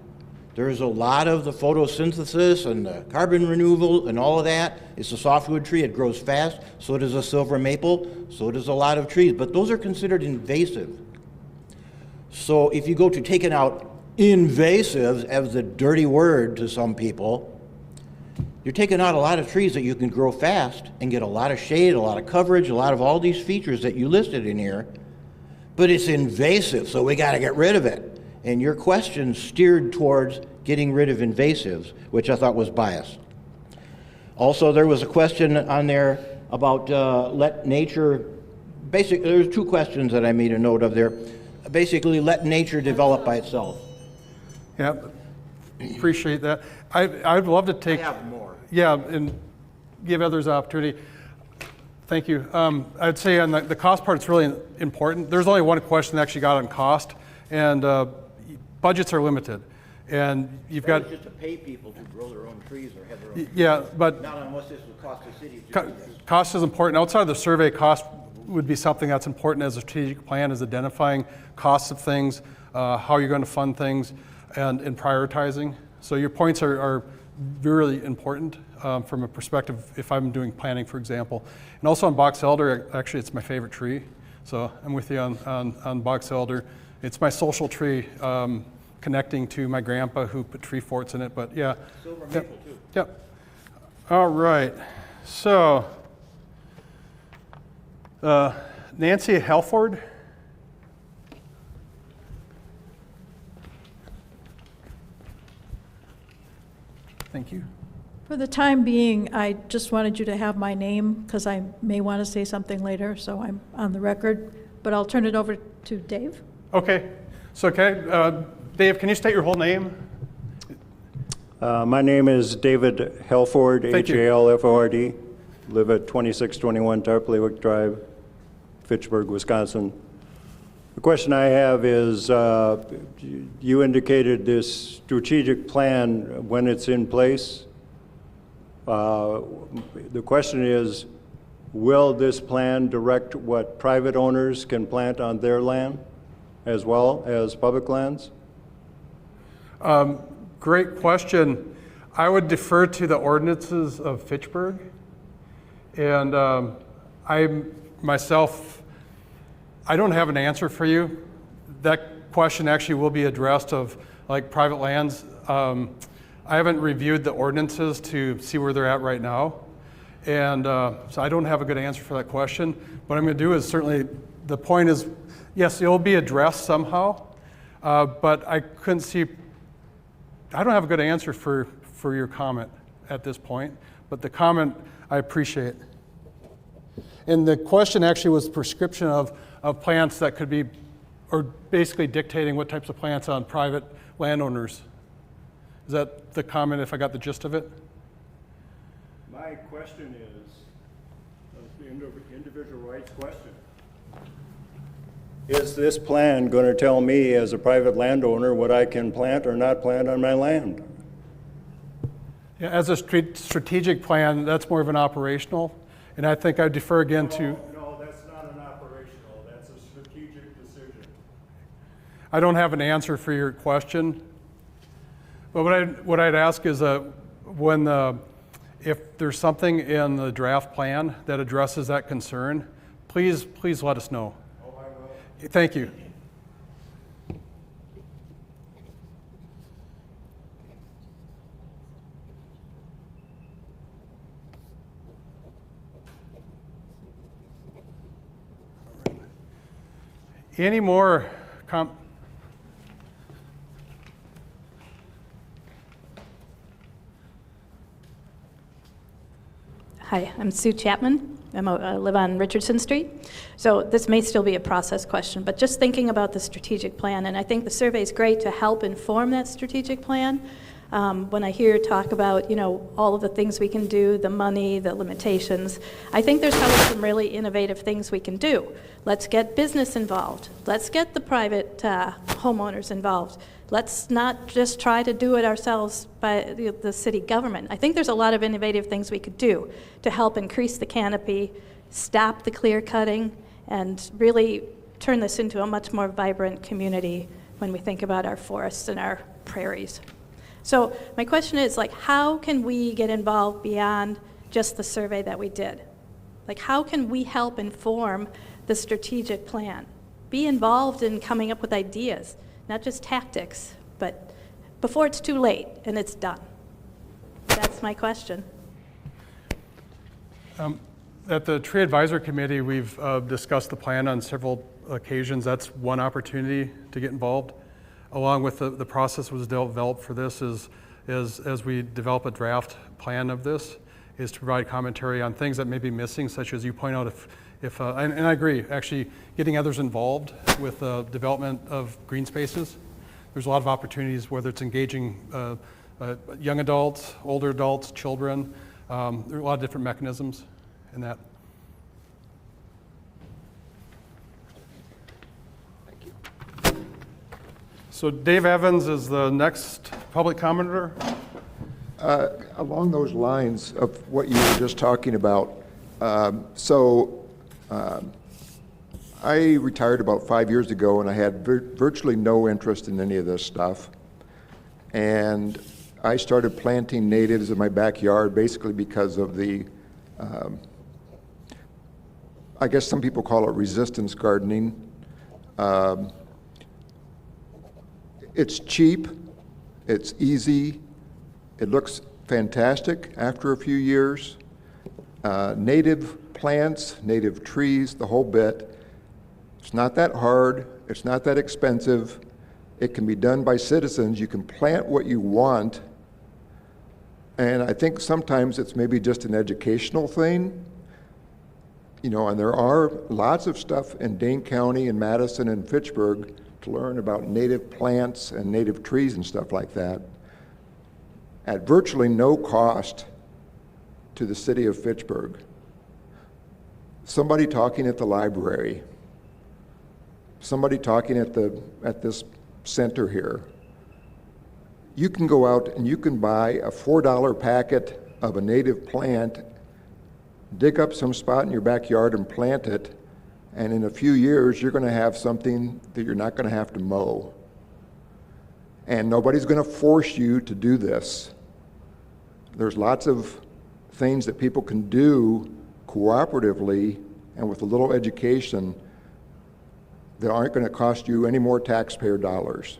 There's a lot of the photosynthesis and the carbon removal and all of that. It's a softwood tree, it grows fast. So does a silver maple, so does a lot of trees, but those are considered invasive. So if you go to taking out invasives as the dirty word to some people, you're taking out a lot of trees that you can grow fast and get a lot of shade, a lot of coverage, a lot of all these features that you listed in here, but it's invasive, so we got to get rid of it. And your question steered towards getting rid of invasives, which I thought was biased. Also, there was a question on there about let nature, basically, there's two questions that I made a note of there. Basically, let nature develop by itself. Yeah, appreciate that. I'd love to take. I have more. Yeah, and give others opportunity. Thank you. I'd say on the cost part, it's really important. There's only one question that actually got on cost, and budgets are limited. And you've got just to pay people to grow their own trees or have their own trees. Yeah, but not unless this would cost the city. Cost is important. Outside of the survey, cost would be something that's important as a strategic plan, is identifying costs of things, how you're going to fund things, and prioritizing. So your points are really important from a perspective if I'm doing planning, for example. And also on box elder, actually it's my favorite tree. So I'm with you on box elder. It's my social tree, connecting to my grandpa who put tree forts in it, but yeah. Silver maple too. Yep. All right, so Nancy Helford. Thank you. For the time being, I just wanted you to have my name because I may want to say something later, so I'm on the record, but I'll turn it over to Dave. Okay, so Dave, can you state your whole name? My name is David Helford, H-A-L-F-O-R-D. Live at 2621 Tarpleywick Drive, Fitchburg, Wisconsin. The question I have is, you indicated this strategic plan when it's in place. The question is, will this plan direct what private owners can plant on their land as well as public lands? Great question. I would defer to the ordinances of Fitchburg. And I myself, I don't have an answer for you. That question actually will be addressed of like private lands. I haven't reviewed the ordinances to see where they're at right now. And so I don't have a good answer for that question. What I'm going to do is certainly, the point is, yes, it will be addressed somehow, but I couldn't see, I don't have a good answer for your comment at this point, but the comment I appreciate. And the question actually was prescription of plants that could be, or basically dictating what types of plants on private landowners. Is that the comment, if I got the gist of it? My question is, the individual rights question. Is this plan going to tell me as a private landowner what I can plant or not plant on my land? Yeah, as a strategic plan, that's more of an operational, and I think I defer again to... No, that's not an operational, that's a strategic decision. I don't have an answer for your question, but what I'd ask is if there's something in the draft plan that addresses that concern, please let us know. Oh, I will. Thank you. Any more Hi, I'm Sue Chapman. I live on Richardson Street. So this may still be a process question, but just thinking about the strategic plan, and I think the survey is great to help inform that strategic plan. When I hear talk about, all of the things we can do, the money, the limitations, I think there's probably some really innovative things we can do. Let's get business involved. Let's get the private homeowners involved. Let's not just try to do it ourselves by the city government. I think there's a lot of innovative things we could do to help increase the canopy, stop the clear cutting, and really turn this into a much more vibrant community when we think about our forests and our prairies. So my question is, how can we get involved beyond just the survey that we did? How can we help inform the strategic plan? Be involved in coming up with ideas, not just tactics, but before it's too late and it's done. That's my question. At the Tree Advisory Committee, we've discussed the plan on several occasions. That's one opportunity to get involved. Along with the process was developed for this is as we develop a draft plan of this. is to provide commentary on things that may be missing, such as you point out and I agree, actually getting others involved with development of green spaces. There's a lot of opportunities, whether it's engaging young adults, older adults, children. There are a lot of different mechanisms in that. Thank you. So Dave Evans is the next public commenter. Along those lines of what you were just talking about, I retired about 5 years ago, and I had virtually no interest in any of this stuff. And I started planting natives in my backyard basically because of the, I guess some people call it resistance gardening. It's cheap, it's easy, it looks fantastic after a few years. Native plants, native trees, the whole bit. It's not that hard, it's not that expensive. It can be done by citizens. You can plant what you want. And I think sometimes it's maybe just an educational thing. You know, and there are lots of stuff in Dane County and Madison and Fitchburg to learn about native plants and native trees and stuff like that at virtually no cost to the city of Fitchburg. Somebody talking at the library, somebody talking at this center here. You can go out and you can buy a $4 packet of a native plant, dig up some spot in your backyard and plant it, and in a few years you're going to have something that you're not going to have to mow. And nobody's going to force you to do this. There's lots of things that people can do cooperatively and with a little education that aren't going to cost you any more taxpayer dollars.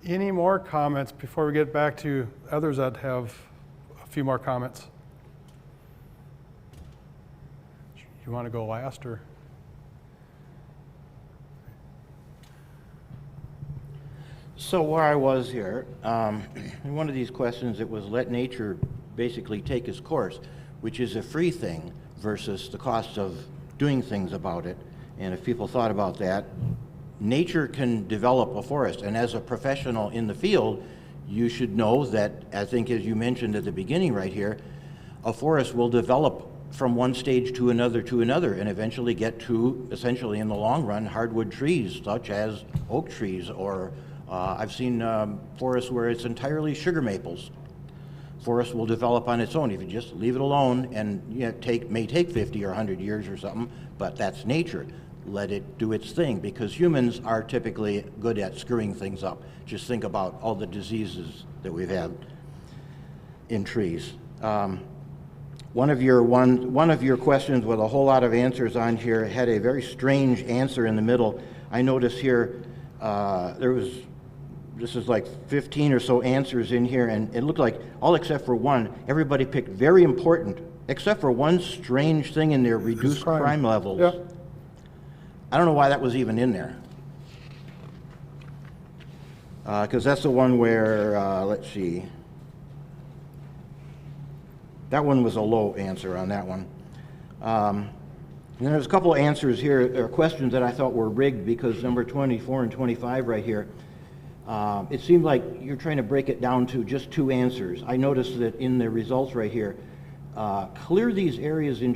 Any more comments before we get back to others that have a few more comments? You want to go last, or? So where I was here, in one of these questions, it was let nature basically take its course, which is a free thing versus the cost of doing things about it. And if people thought about that, nature can develop a forest. And as a professional in the field, you should know that, I think as you mentioned at the beginning right here, a forest will develop from one stage to another, and eventually get to, essentially in the long run, hardwood trees, such as oak trees, or I've seen forests where it's entirely sugar maples. Forest will develop on its own if you just leave it alone, and may take 50 or 100 years or something, but that's nature. Let it do its thing, because humans are typically good at screwing things up. Just think about all the diseases that we've had in trees. One of your questions with a whole lot of answers on here had a very strange answer in the middle. I noticed here this is like 15 or so answers in here, and it looked like all except for one, everybody picked very important, except for one strange thing in there, reduced crime levels. Yeah. I don't know why that was even in there. Because that's the one where, let's see, that one was a low answer on that one. And there's a couple of answers here, or questions that I thought were rigged, because number 24 and 25 right here, it seemed like you're trying to break it down to just two answers. I noticed that in the results right here, clear these areas of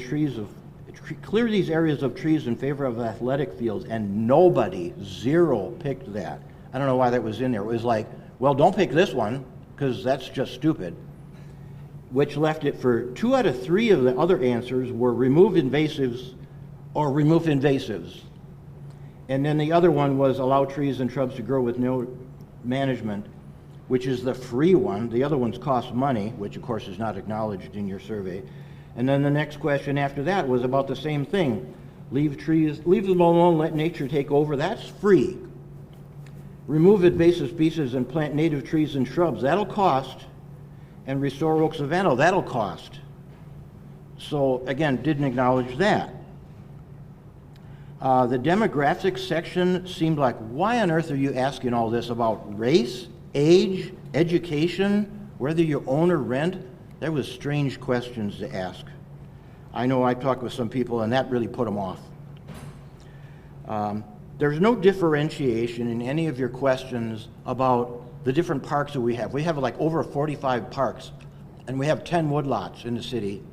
trees in favor of athletic fields, and nobody, zero, picked that. I don't know why that was in there. It was like, well, don't pick this one, because that's just stupid. Which left it for 2 out of 3 of the other answers were remove invasives or remove invasives. And then the other one was allow trees and shrubs to grow with no management, which is the free one. The other ones cost money, which of course is not acknowledged in your survey. And then the next question after that was about the same thing. Leave them alone, let nature take over. That's free. Remove invasive species and plant native trees and shrubs. That'll cost. And restore oak savanna. That'll cost. So again, didn't acknowledge that. The demographics section seemed like, why on earth are you asking all this about race, age, education, whether you own or rent? There was strange questions to ask. I know I talked with some people and that really put them off. There's no differentiation in any of your questions about the different parks that we have. We have like over 45 parks and we have 10 woodlots in the city.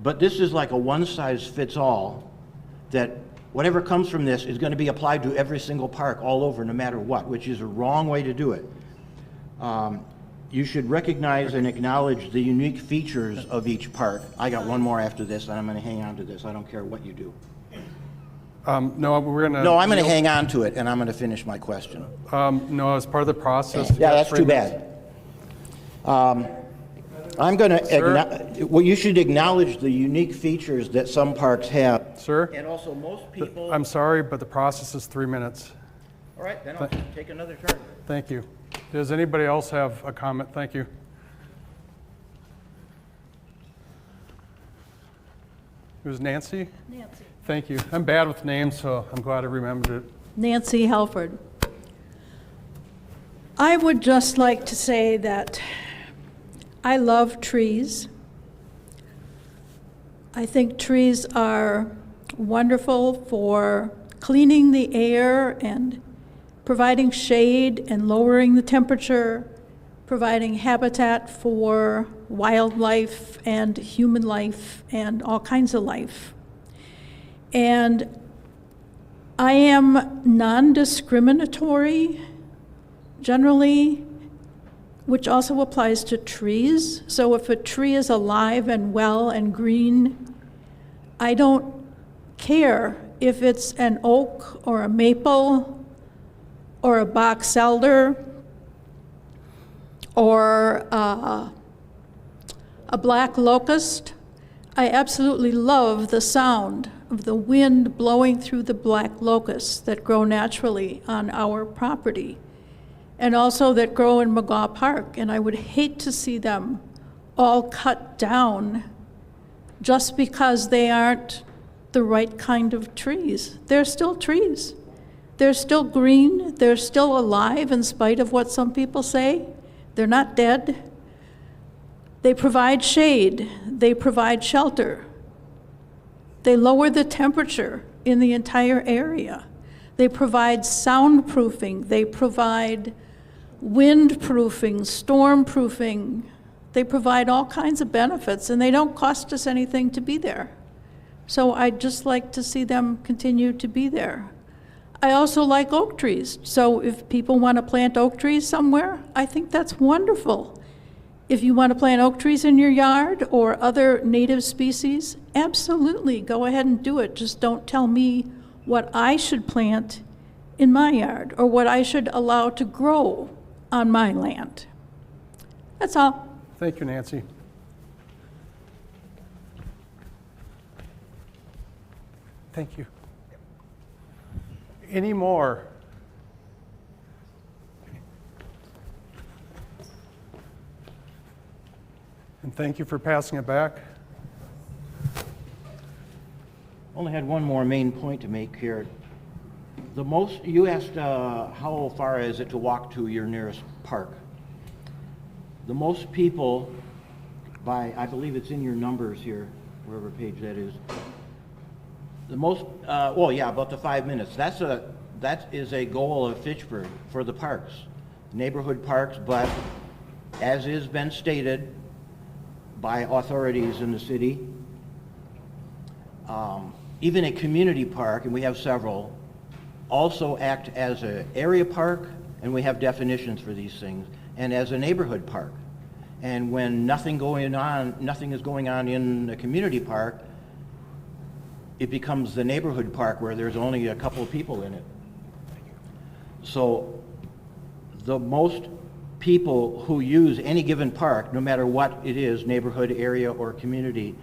But this is like a one-size-fits-all that whatever comes from this is going to be applied to every single park all over, no matter what, which is a wrong way to do it. You should recognize and acknowledge the unique features of each park. I got one more after this, and I'm going to hang on to this. I don't care what you do. No, we're going to... No, I'm going to hang on to it, and I'm going to finish my question. No, as part of the process... Yeah, that's too bad. I'm going to... Well, you should acknowledge the unique features that some parks have. Sir? And also most people... I'm sorry, but the process is 3 minutes. All right, then I'll take another turn. Thank you. Does anybody else have a comment? Thank you. It was Nancy? Nancy. Thank you. I'm bad with names, so I'm glad I remembered it. Nancy Halford. I would just like to say that I love trees. I think trees are wonderful for cleaning the air and providing shade and lowering the temperature, providing habitat for wildlife and human life and all kinds of life. And I am non-discriminatory generally, which also applies to trees. So if a tree is alive and well and green, I don't care if it's an oak or a maple or a box elder or a black locust. I absolutely love the sound of the wind blowing through the black locusts that grow naturally on our property, and also that grow in McGaw Park. And I would hate to see them all cut down just because they aren't the right kind of trees. They're still trees. They're still green. They're still alive in spite of what some people say. They're not dead. They provide shade. They provide shelter. They lower the temperature in the entire area. They provide soundproofing. They provide windproofing, stormproofing. They provide all kinds of benefits, and they don't cost us anything to be there. So I'd just like to see them continue to be there. I also like oak trees. So if people want to plant oak trees somewhere, I think that's wonderful. If you want to plant oak trees in your yard or other native species, absolutely, go ahead and do it. Just don't tell me what I should plant in my yard or what I should allow to grow on my land. That's all. Thank you, Nancy. Thank you. Any more? And thank you for passing it back. Only had one more main point to make here. You asked how far is it to walk to your nearest park. The most people, I believe it's in your numbers here, wherever page that is. The most, about the 5 minutes. That is a goal of Fitchburg for the parks, neighborhood parks, but as has been stated by authorities in the city, even a community park, and we have several, also act as an area park, and we have definitions for these things, and as a neighborhood park. And when nothing is going on in the community park, it becomes the neighborhood park where there's only a couple of people in it. So the most people who use any given park, no matter what it is, neighborhood, area, or community,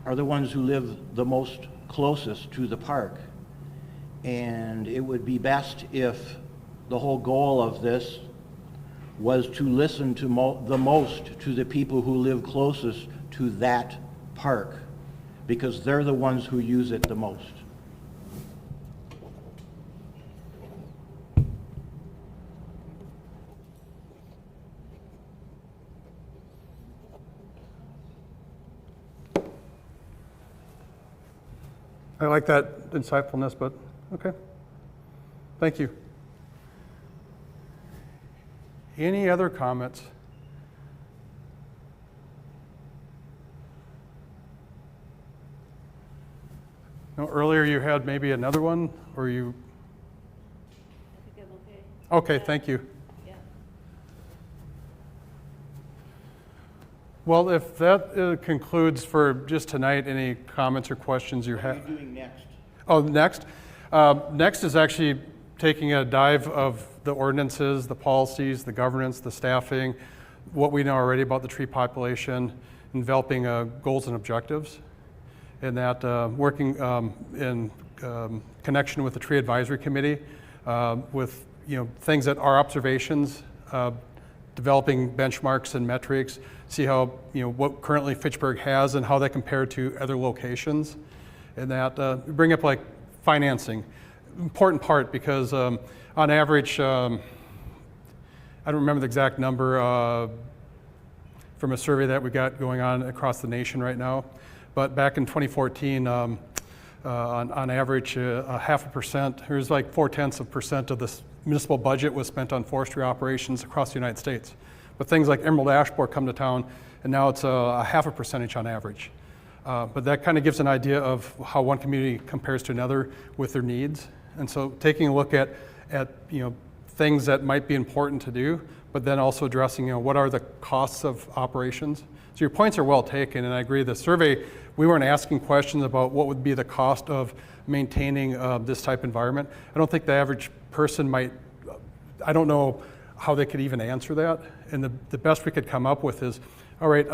are the ones who live the most closest to the park. And it would be best if the whole goal of this was to listen to the most to the people who live closest to that park, because they're the ones who use it the most. I like that insightfulness, but okay. Thank you. Any other comments? No, earlier you had maybe another one, or you? I think I'm okay. Okay, thank you. Yeah. Well, if that concludes for just tonight, any comments or questions you have? What are you doing next? Oh, next? Next is actually taking a dive of the ordinances, the policies, the governance, the staffing, what we know already about the tree population, and developing goals and objectives. And that working in connection with the Tree Advisory Committee with things that are observations, developing benchmarks and metrics, see how what currently Fitchburg has and how they compare to other locations, and that bring up like financing, important part because on average, I don't remember the exact number from a survey that we got going on across the nation right now. But back in 2014, on average, 0.5%, there's like 0.4% of the municipal budget was spent on forestry operations across the United States. But things like emerald ash borer come to town, and now it's 0.5% on average. But that kind of gives an idea of how one community compares to another with their needs. And so taking a look at things that might be important to do, but then also addressing what are the costs of operations. So your points are well taken, and I agree. The survey, we weren't asking questions about what would be the cost of maintaining this type environment. I don't think the average person might, I don't know how they could even answer that. And the best we could come up with is, all right,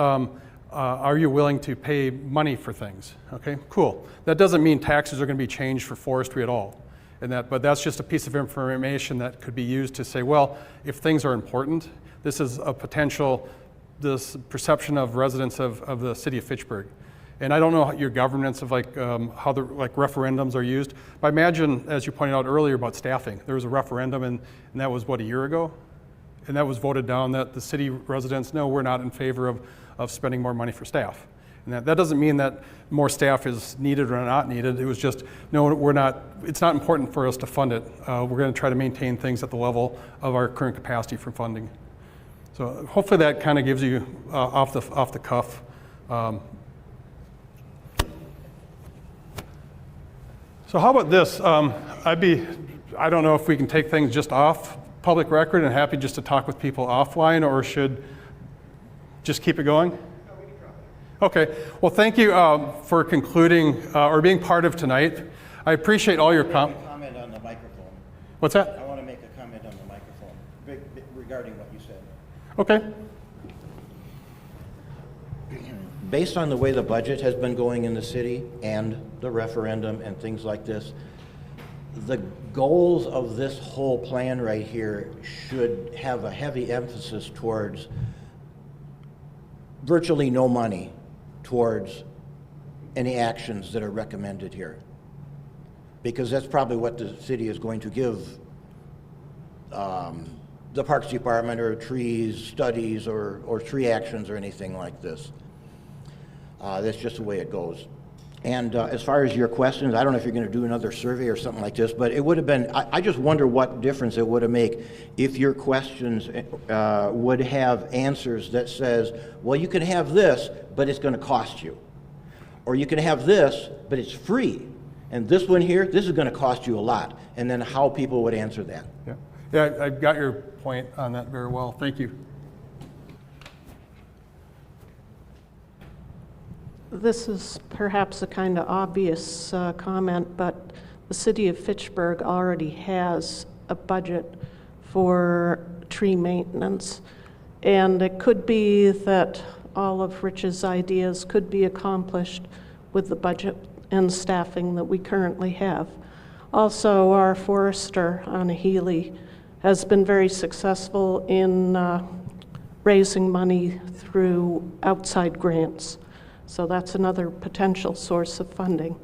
are you willing to pay money for things? Okay, cool. That doesn't mean taxes are going to be changed for forestry at all. But that's just a piece of information that could be used to say, well, if things are important, this is a potential, this perception of residents of the city of Fitchburg. And I don't know your governance of how the referendums are used. But I imagine, as you pointed out earlier about staffing, there was a referendum and that was what, a year ago? And that was voted down that the city residents, no, we're not in favor of spending more money for staff. And that doesn't mean that more staff is needed or not needed. It was just, no, we're not, it's not important for us to fund it. We're going to try to maintain things at the level of our current capacity for funding. So hopefully that kind of gives you off the cuff. So how about this? I don't know if we can take things just off public record and happy just to talk with people offline, or should just keep it going? Okay, well thank you for concluding or being part of tonight. I appreciate all your comment on the microphone. What's that? I want to make a comment on the microphone regarding what you said. Okay. Based on the way the budget has been going in the city and the referendum and things like this, the goals of this whole plan right here should have a heavy emphasis towards virtually no money towards any actions that are recommended here. Because that's probably what the city is going to give the Parks Department, or trees studies, or tree actions or anything like this. That's just the way it goes. And as far as your questions, I don't know if you're going to do another survey or something like this, but it would have been, I just wonder what difference it would have made if your questions would have answers that says, well, you can have this, but it's going to cost you. Or you can have this, but it's free. And this one here, this is going to cost you a lot. And then how people would answer that. Yeah, I got your point on that very well. Thank you. This is perhaps a kind of obvious comment, but the city of Fitchburg already has a budget for tree maintenance. And it could be that all of Rich's ideas could be accomplished with the budget and staffing that we currently have. Also, our forester, Anna Healy, has been very successful in raising money through outside grants. So that's another potential source of funding.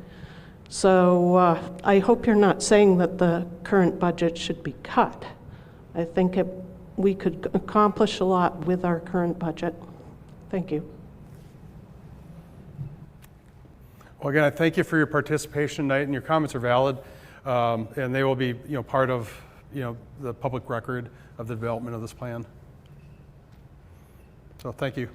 So I hope you're not saying that the current budget should be cut. I think we could accomplish a lot with our current budget. Thank you. Well, again, I thank you for your participation tonight, and your comments are valid, and they will be, part of, the public record of the development of this plan. So thank you.